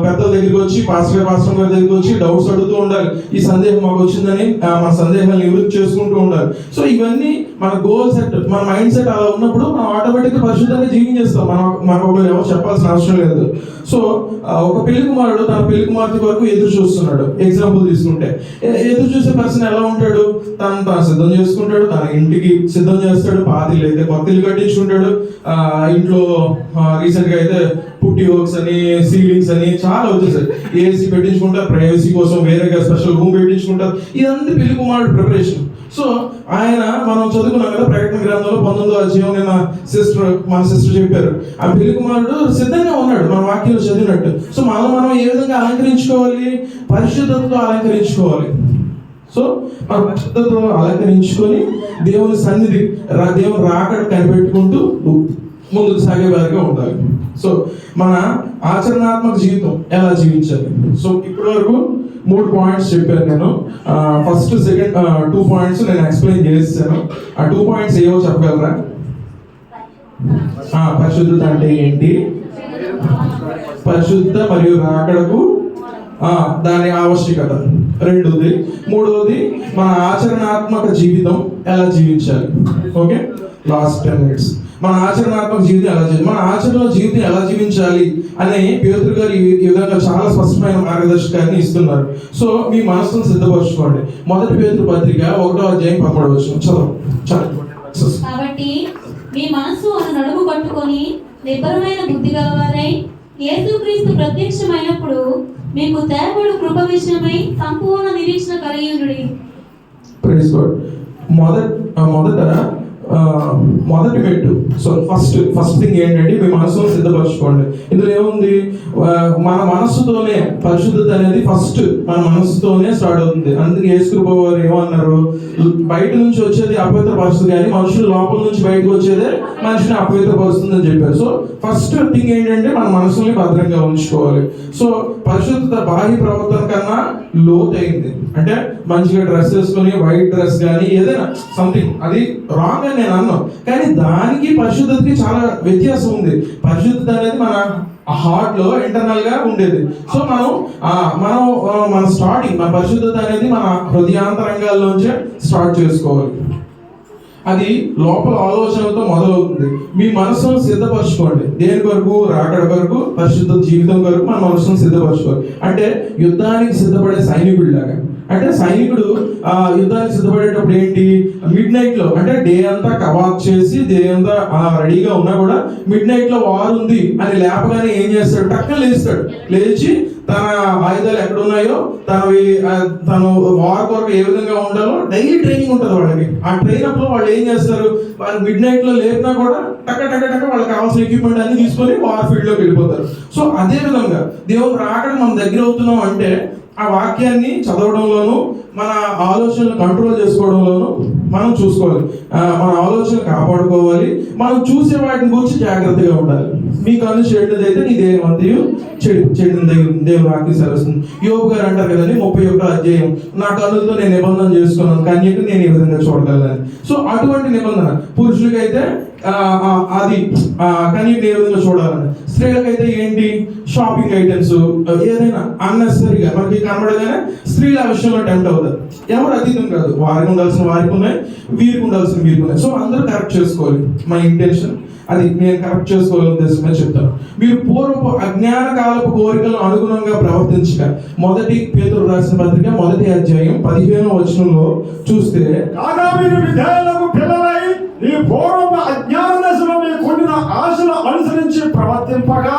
పెద్దల దగ్గరికి వచ్చి పాస్టర్ గారి దగ్గరికి వచ్చి డౌట్స్ అడుగుతూ ఉండాలి. ఈ సందేహం మాకు వచ్చిందని మన సందేహాలను నివృత్తి చేసుకుంటూ ఉండాలి. సో ఇవన్నీ మన గోల్ సెట్, మన మైండ్ సెట్ అలా ఉన్నప్పుడు మనం ఆటోమేటిక్గా పరిశుద్ధంగా జీవించేస్తాం. మనకు ఎవరు చెప్పాల్సిన అవసరం లేదు. సో ఒక పెళ్లి కుమారుడు తన పెళ్లి కుమార్తె వరకు ఎదురు చూస్తున్నాడు. ఎగ్జాంపుల్ తీసుకుంటే ఎదురు చూసే పర్సన్ ఎలా ఉంటాడు, తను సిద్ధం చేసుకుంటాడు, తన ఇంటికి సిద్ధం చేస్తాడు, పాతిలు అయితే కొత్త ఇల్లు కట్టించుకుంటాడు. ఇంట్లో రీసెంట్ గా అయితే పుట్టి వర్క్స్ అని, సీలింగ్స్ అని చాలా వచ్చేసాయి. ఏసీ పెట్టించుకుంటారు, ప్రైవసీ కోసం వేరేగా స్పెషల్ రూమ్ పెట్టించుకుంటారు. ఇదంతా పెళ్లి కుమారుడు ప్రిపరేషన్. సో ఆయన మనం చదువుకున్నాం కదా ప్రకటన గ్రంథంలో 19వ అధ్యాయం, మన సిస్టర్ చెప్పారు, ఆ పెళ్లి కుమారుడు సిద్ధంగా ఉన్నాడు మన వాక్యంలో చదివినట్టు. సో మనం ఏ విధంగా అలంకరించుకోవాలి, పరిశుద్ధతతో అలంకరించుకోవాలి. సో మన పరిశుద్ధతతో అలంకరించుకొని దేవుని సన్నిధి, దేవుని రాకడ కనిపెట్టుకుంటూ ముందుకు సాగే వారిగా ఉండాలి. సో మన ఆచరణాత్మక జీవితం ఎలా జీవించాలి. సో ఇప్పటి వరకు 3 పాయింట్స్ చెప్పాను నేను. ఫస్ట్ సెకండ్ 2 పాయింట్స్ నేను ఎక్స్ప్లెయిన్ చేస్తాను. ఆ 2 పాయింట్స్ ఏవో చెప్పగలరా? పరిశుద్ధత అంటే ఏంటి, పరిశుద్ధ మరియు రాకడకు దాని ఆవశ్యకత రెండోది, మూడవది మన ఆచరణాత్మక జీవితం ఎలా జీవించాలి. ఓకే, లాస్ట్ 10 minutes మన ఆచరణాత్మక జీవితం ఎలా జీవించాలి, మన ఆచరణలో జీవితం ఎలా జీవించాలి అని పేతురు గారు ఈ విధంగా చాలా స్పష్టమైన మార్గదర్శకాన్ని ఇస్తున్నారు. సో మీ మనసును సిద్ధపరచుకోండి. మొదటి పేతురు పత్రిక 1వ అధ్యాయం 13వ వచనం చదువు. కాబట్టి మీ మనసు అను నడుము కట్టుకొని నిబ్బరమైన బుద్ధి గలవారై యేసుక్రీస్తు ప్రత్యక్షమైనప్పుడు మీకు తేబడు కృప విషయమై సంపూర్ణ నిరీక్షణ కలిగి ఉండుడి. Praise God. మొదటి మెట్టు. సో ఫస్ట్ థింగ్ ఏంటంటే మీ మనసును సిద్ధపరచుకోండి. ఇందులో ఏముంది, మన మనస్సుతోనే పరిశుద్ధత అనేది ఫస్ట్ మన మనస్సుతోనే స్టార్ట్ అవుతుంది. అందుకే యేసుక్రీస్తు వారు ఏమన్నారు, బయట నుంచి వచ్చేది అపవిత్రపరుస్తుంది కానీ మనుషులు లోపల నుంచి బయటకు వచ్చేదే మనిషిని అపవిత్రపరుస్తుంది అని చెప్పారు. సో ఫస్ట్ థింగ్ ఏంటంటే మన మనసుని భద్రంగా ఉంచుకోవాలి. సో పరిశుద్ధత బాహ్య ప్రవర్తన కన్నా లోతైంది. అంటే మంచిగా డ్రెస్ వేసుకొని వైట్ డ్రెస్ కానీ ఏదైనా సంథింగ్ అది రాంగ్ అని నేను అన్నాను, కానీ దానికి పరిశుద్ధతకి చాలా వ్యత్యాసం ఉంది. పరిశుద్ధత అనేది మన హార్ట్ లో ఇంటర్నల్ గా ఉండేది. సో మన స్టార్టింగ్ మన పరిశుద్ధత అనేది మన హృదయాంతరంగాల్లోంచే స్టార్ట్ చేసుకోవాలి. అది లోపల ఆలోచనలతో మొదలవుతుంది. మీ మనసును సిద్ధపరచుకోండి. దేని వరకు, రాకడ వరకు, పరిశుద్ధ జీవితం వరకు మన మనసును సిద్ధపరచుకోవాలి. అంటే యుద్ధానికి సిద్ధపడే సైనికుడిలాగా. అంటే సైనికుడు యుద్ధానికి సిద్ధపడేటప్పుడు ఏంటి, మిడ్ నైట్ లో, అంటే డే అంతా కవాత్ చేసి డే అంతా రెడీగా ఉన్నా కూడా మిడ్ నైట్ లో వార్ ఉంది అని లేపగానే ఏం చేస్తాడు, టక్కన లేస్తాడు. లేచి తన ఆయుధాలు ఎక్కడ ఉన్నాయో తను వార్ కొరకు ఏ విధంగా ఉండాలో డైలీ ట్రైనింగ్ ఉంటుంది వాళ్ళకి. ఆ ట్రైన్ అప్ లో వాళ్ళు ఏం చేస్తారు, వాళ్ళు మిడ్ నైట్ లో లేపినా కూడా టక్క వాళ్ళకి కావాల్సిన ఎక్విప్మెంట్ అన్ని తీసుకొని వార్ ఫీల్డ్ లోకి వెళ్ళిపోతారు. సో అదే విధంగా దేవుడు రాకడ మనం దగ్గర అవుతున్నాం అంటే ఆ వాక్యాన్ని చదవడంలోనూ మన ఆలోచనలు కంట్రోల్ చేసుకోవడంలోనూ మనం చూసుకోవాలి. మన ఆలోచనలు కాపాడుకోవాలి. మనం చూసే వాటిని గురించి జాగ్రత్తగా ఉండాలి. మీ కన్ను చెడ్డదైతే నీ దేహం అంతయు చెడిన దేవుని వాక్యం సెలవుస్తుంది. యోబు గారు అంటారు కదండి 31వ అధ్యాయం, నా కన్నులతో నేను నిబంధన చేసుకున్నాను, కన్యకు నేను ఈ విధంగా చూడగలను. సో అటువంటి నిబంధన పురుషులకైతే అది కన్యకు ఏ విధంగా చూడాలని, స్త్రీలకైతే ఏంటి, షాపింగ్ ఐటమ్స్ ఏదైనా అన్నెసరీగా మనకి కనబడగానే స్త్రీల విషయంలో టెంప్ట్ అవుతారు. ఎవరు అతీతం కాదు, వారికి ఉండాల్సిన వారికి ఉన్నాయి, వీరికి ఉండాల్సిన వీరికి ఉన్నాయి. సో అందరూ కరెక్ట్ చేసుకోవాలి. మా ఇంటెన్షన్ అది నేను కరెక్ట్ చేసుకోవాలని ఉద్దేశంగా చెప్తాను. మీరు పూర్వపు అజ్ఞాన కాలపు కోరికలను అనుగుణంగా ప్రవర్తించక, మొదటి పేతురు రాసిన పత్రిక 1వ అధ్యాయం 15వ వచనంలో చూస్తే, కాగా మీరు విధేయులకు పిల్లలై ఈ పూర్వపు అజ్ఞాన దశలో మీకు ఉండిన ఆశలు అనుసరించి ప్రవర్తింపగా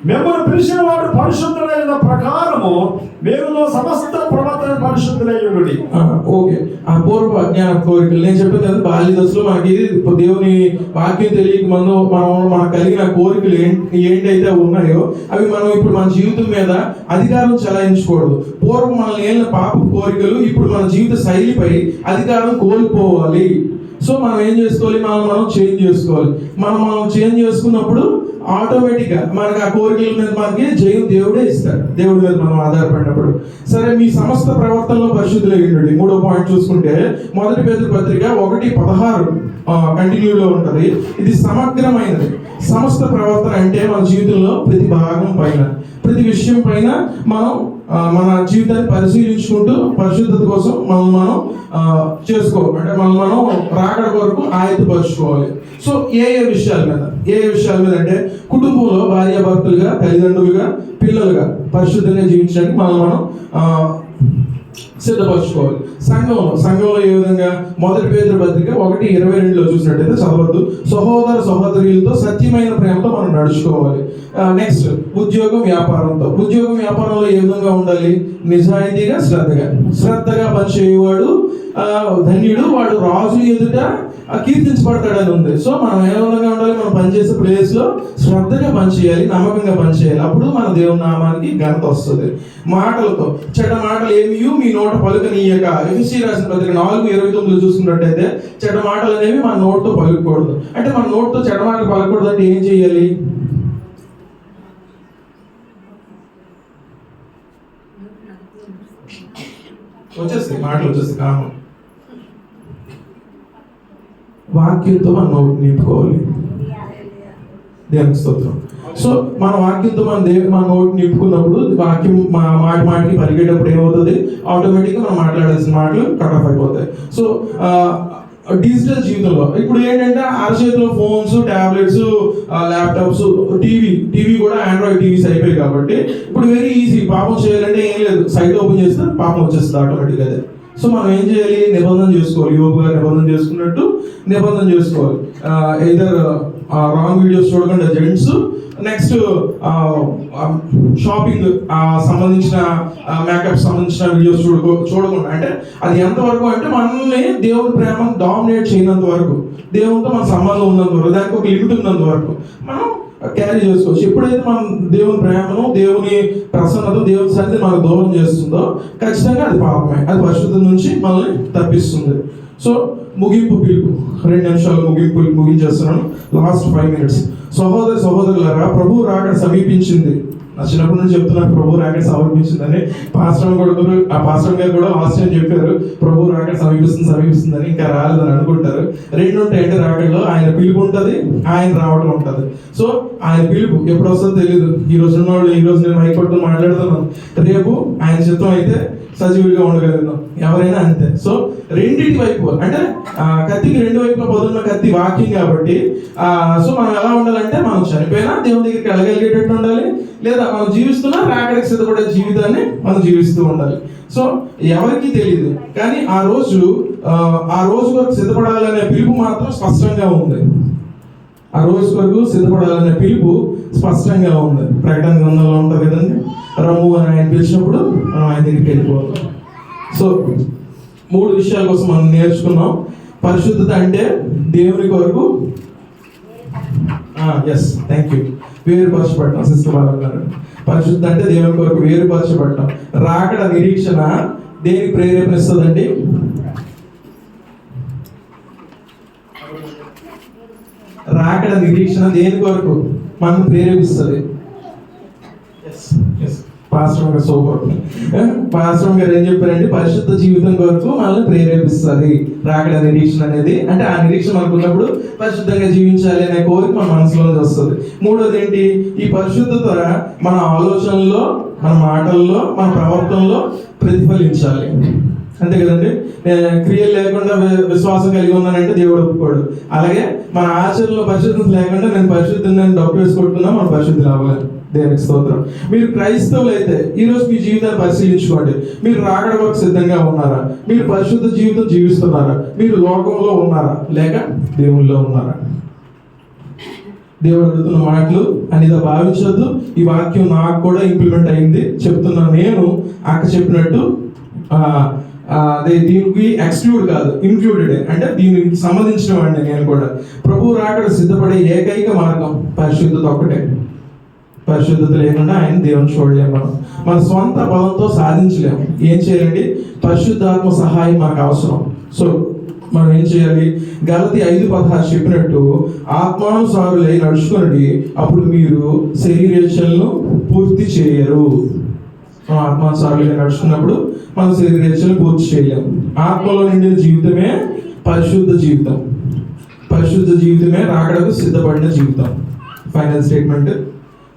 మిమ్మల్ని పిలిచిన వాడు పరిశుద్ధులైన ప్రకారము మీరులో సమస్త ప్రవర్తన పరిశుద్ధులయ్యుడి. ఓకే, ఆ పూర్వ అజ్ఞాన కోరికలు నేను చెప్పాను కదా, బాల్య దశలో మనకి దేవుని వాక్యం తెలియక మనకు కలిగిన కోరికలు ఏంటైతే ఉన్నాయో అవి మనం ఇప్పుడు మన జీవితం మీద అధికారం చెలాయించకూడదు. పూర్వం మనల్ని ఏళ్ళ పాప కోరికలు ఇప్పుడు మన జీవిత శైలిపై అధికారం కోల్పోవాలి. సో మనం ఏం చేసుకోవాలి, మనం చేంజ్ చేసుకోవాలి. మనం చేంజ్ చేసుకున్నప్పుడు ఆటోమేటిక్గా మనకి ఆ కోరికల మీద మనకి జయం దేవుడే ఇస్తాడు. దేవుడి మీద మనం ఆధారపడినప్పుడు. సరే, మీ సమస్త ప్రవర్తనలో పరిశుద్ధులై ఉండండి. 3వ పాయింట్ చూసుకుంటే 1 పేతురు పత్రిక 1:16 కంటిన్యూలో ఉంటుంది. ఇది సమగ్రమైనది. సమస్త ప్రవర్తన అంటే మన జీవితంలో ప్రతి భాగం పైన, ప్రతి విషయం పైన మనం మన జీవితాన్ని పరిశీలించుకుంటూ పరిశుద్ధత కోసం మనం చేసుకోవాలి. అంటే మనం రాకడ కొరకు ఆయత్తపరుచుకోవాలి. సో ఏ విషయాల మీద అంటే కుటుంబంలో భార్యాభర్తలుగా, తల్లిదండ్రులుగా, పిల్లలుగా పరిశుద్ధంగా జీవించడానికి మనం సిద్ధపరచుకోవాలి. సంఘంలో ఏ విధంగా 1 పేతురు పత్రిక 1:22 చూసినట్టయితే చదవద్దు. సహోదరులతో సత్యమైన ప్రేమతో మనం నడుచుకోవాలి. నెక్స్ట్ ఉద్యోగం వ్యాపారంలో ఏ విధంగా ఉండాలి? నిజాయితీగా, శ్రద్ధగా పనిచేయవాడు ధన్యుడు, వాడు రాజు ఎదుట కీర్తించబడతాడని ఉంది. సో మనం ఏ విధంగా ఉండాలి? మనం పనిచేసే ప్లేస్ లో శ్రద్ధగా పనిచేయాలి, నమ్మకంగా పనిచేయాలి. అప్పుడు మన దేవుని నామానికి ఘనత వస్తుంది. మాటలతో చెడ్డ మాటలు ఏమి మీ నోట పలుకనీయక. ఎఫెసీ రాసిన పత్రిక 4:29 చూసుకున్నట్టయితే చెడ్డ మాటలు అనేవి మన నోటితో పలుకకూడదు. అంటే మన నోటితో చెడ్డ మాటలు పలకూడదు అంటే ఏం చేయాలి? మాటలు వచ్చేస్తాయి కామన్. వాక్యంతో మన నోటి నింపుకోవాలి. దేవునికి స్తోత్రం. సో మన వాక్యంతో మన నోటి నింపుకున్నప్పుడు వాక్యం మాటికి పరిగేటప్పుడు ఏమవుతుంది? ఆటోమేటిక్గా మనం మాట్లాడాల్సిన మాటలు కట్ ఆఫ్ అయిపోతాయి. సో డిజిటల్ జీవితంలో ఇప్పుడు ఏంటంటే అరచేతిలో ఫోన్స్, ట్యాబ్లెట్స్, ల్యాప్టాప్స్, టీవీ కూడా ఆండ్రాయిడ్ టీవీస్ అయిపోయాయి కాబట్టి ఇప్పుడు వెరీ ఈజీ. పాపం చేయాలంటే ఏం లేదు, సైట్ ఓపెన్ చేస్తే పాపం వచ్చేస్తుంది ఆటోమేటిక్గా. అదే సో మనం ఏం చేయాలి? నిబంధన చేసుకోవాలి. యోబు గారు నిబంధన చేసుకున్నట్టు నిబంధన చేసుకోవాలి. ఎయిదర్ రాంగ్ వీడియోస్ చూడకుండా జెంట్స్, నెక్స్ట్ షాపింగ్ సంబంధించిన మేకప్ సంబంధించిన వీడియోస్ చూడకుండా. అంటే అది ఎంతవరకు అంటే మనల్ని దేవుని ప్రేమను డామినేట్ చేయనంత వరకు, దేవునితో మన సంబంధం ఉన్నంత వరకు, దానికి ఒక లిమిట్ ఉన్నంత వరకు మనం క్యారీ చేసుకోవచ్చు. ఎప్పుడైతే మనం దేవుని ప్రేమను, దేవుని ప్రసన్నత, దేవుని సన్నిధి మనకు దూరం చేస్తుందో ఖచ్చితంగా అది పాపమే. అది పరిశుద్ధత నుంచి మనల్ని తప్పిస్తుంది. సో ముగింపు పిలుపు 2 నిమిషాలు ముగించేస్తున్నాను. Last 5 minutes. సహోదరులారా, ప్రభు రాకడ సమీపించింది. నా చిన్నప్పటి నుంచి చెప్తున్నాను ప్రభు రాకడ సమీపించిందని. పాస్టర్ గారు కూడా లాస్ట్ టైం చెప్పారు ప్రభు రాకడ సమీపిస్తుందని. ఇంకా రాలేదని అనుకుంటారు. 2 ఉంటాయి అంటే రాకడలో. ఆయన పిలుపు ఉంటుంది, ఆయన రావడం ఉంటుంది. సో ఆయన పిలుపు ఎప్పుడు వస్తుందో తెలియదు. ఈ రోజు ఉన్నవాళ్ళు, ఈ రోజు నేను మైక్ పట్టుకుని మాట్లాడుతున్నాను, రేపు ఆయన చిత్తం అయితే సజీవులుగా ఉండగలుగుతాం. ఎవరైనా అంతే. సో రెండింటి వైపు అంటే కత్తికి 2 వైపులా పొద్దున్న కత్తి వాక్యం కాబట్టి సో మనం ఎలా ఉండాలంటే మనం చనిపోయినా దేవుని దగ్గరికి వెళ్ళగలిగేటట్టు ఉండాలి, లేదా మనం జీవిస్తున్నా రాకడికి సిద్ధపడే జీవితాన్ని మనం జీవిస్తూ ఉండాలి. సో ఎవరికి తెలియదు, కానీ ఆ రోజు వరకు సిద్ధపడాలనే పిలుపు మాత్రం స్పష్టంగా ఉంది. ఆ రోజు వరకు సిద్ధపడాలనే పిలుపు స్పష్టంగా ఉంది. ప్రకటన గ్రంథంలో ఉంటుంది కదండి, రమ్ము అని ఆయన పిలిచినప్పుడు మనం ఆయన దగ్గరికి వెళ్ళిపోవాలి. సో 3 విషయాల కోసం మనం నేర్చుకున్నాం. పరిశుద్ధత అంటే దేవుని కొరకు థ్యాంక్ యూ వేరుపరచబడటం. సిస్టర్ బాగా అన్నారు. పరిశుద్ధత అంటే దేవుని కొరకు వేరుపరచబడటం. రాకడ నిరీక్షణ దేనికి ప్రేరేపణిస్తుందండి? రాకడ నిరీక్షణ దేని కొరకు మనం ప్రేరేపిస్తుంది? పాస్టర్ గారు ఏం చెప్పారంటే పరిశుద్ధ జీవితం కొరకు మనల్ని ప్రేరేపిస్తుంది రాకడ నిరీక్షణ అనేది. అంటే ఆ నిరీక్షణ మనకు ఉన్నప్పుడు పరిశుద్ధంగా జీవించాలి అనే కోరిక మన మనసులోంచి వస్తుంది. 3వది ఏంటి? ఈ పరిశుద్ధత మన ఆలోచనల్లో, మన మాటల్లో, మన ప్రవర్తనలో ప్రతిఫలించాలి. అంతే కదండి. క్రియలు లేకుండా విశ్వాసం కలిగి ఉన్నానంటే దేవుడు ఒప్పుకోడు. అలాగే మన ఆచరణలో పరిశుద్ధత లేకుండా నేను పరిశుద్ధంగా డబ్బు వేసుకుంటున్నా మనం పరిశుద్ధులు అవ్వలేదు. దేవునికి స్తోత్రం. మీరు క్రైస్తవులు అయితే ఈరోజు మీ జీవితాన్ని పరిశీలించుకోండి. మీరు రాకడ వరకు సిద్ధంగా ఉన్నారా? మీరు పరిశుద్ధ జీవితం జీవిస్తున్నారా? మీరు లోకంలో ఉన్నారా లేక దేవుల్లో ఉన్నారా? దేవుడు అడుగుతున్న మాటలు అనేది భావించొద్దు. ఈ వాక్యం నాకు కూడా ఇంప్లిమెంట్ అయింది చెప్తున్నాను. నేను అక్క చెప్పినట్టు దీనికి ఎక్స్క్లూడ్ కాదు, ఇంక్లూడెడ్. అంటే దీనికి సంబంధించిన వాడిని నేను కూడా. ప్రభు రాకడ సిద్ధపడే ఏకైక మార్గం పరిశుద్ధత ఒక్కటే. పరిశుద్ధత లేకుండా ఆయన దేవుని చూడలేము. మన స్వంత బలంతో సాధించలేము. ఏం చేయాలండి? పరిశుద్ధాత్మ సహాయం మనకు అవసరం. సో మనం ఏం చేయాలి? గలతీ 5:16 చెప్పినట్టు ఆత్మానుసారులై నడుచుకుని అప్పుడు మీరు శరీరేచ్ఛలను పూర్తి చేయరు. మనం ఆత్మానుసారులుగా నడుచుకున్నప్పుడు మనం శరీరేచ్ఛలను పూర్తి చేయలేం. ఆత్మలో నిండిన జీవితమే పరిశుద్ధ జీవితం. పరిశుద్ధ జీవితమే రాకడకు సిద్ధపడిన జీవితం. Final statement.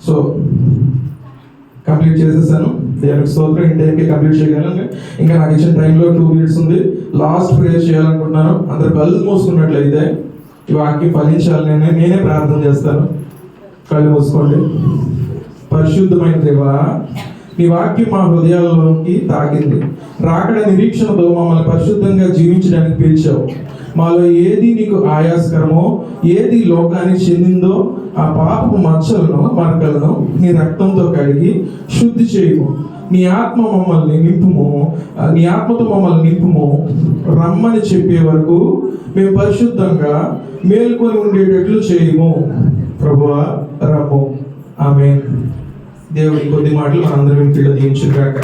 సో కంప్లీట్ చేసేసాను. దేవునికి స్తోత్రం. ఈ టైంకి కంప్లీట్ చేయగలను. ఇంకా నాకు ఇచ్చిన టైంలో 2 minutes ఉంది. లాస్ట్ ప్రేయర్ చేయాలనుకుంటున్నాను. అందరు కళ్ళు మూసుకున్నట్లయితే ఈ వాక్యం ఫలించాలి. నేనే ప్రార్థన చేస్తాను. కళ్ళు మూసుకోండి. పరిశుద్ధమైన దేవా, నీ వాక్యం మా హృదయాలలోకి తాకింది. రాకడ నిరీక్షణతో మమ్మల్ని పరిశుద్ధంగా జీవించడానికి పిలిచావు. మాలో ఏది నీకు ఆయాస్కరమో, ఏది లోకానికి చెందిందో ఆ పాపపు మచ్చలను, మరకలను నీ రక్తంతో కడిగి శుద్ధి చేయము. నీ ఆత్మ మమ్మల్ని నింపుము. నీ ఆత్మతో మమ్మల్ని నింపుము. రమ్మని చెప్పే వరకు మేము పరిశుద్ధంగా మేల్కొని ఉండేటట్లు చేయము. ప్రభువా రమ్ము. ఆమేన్. దేవుడి కొద్ది మాటలు మనందరం ఇంటిలో దీవించుగాక.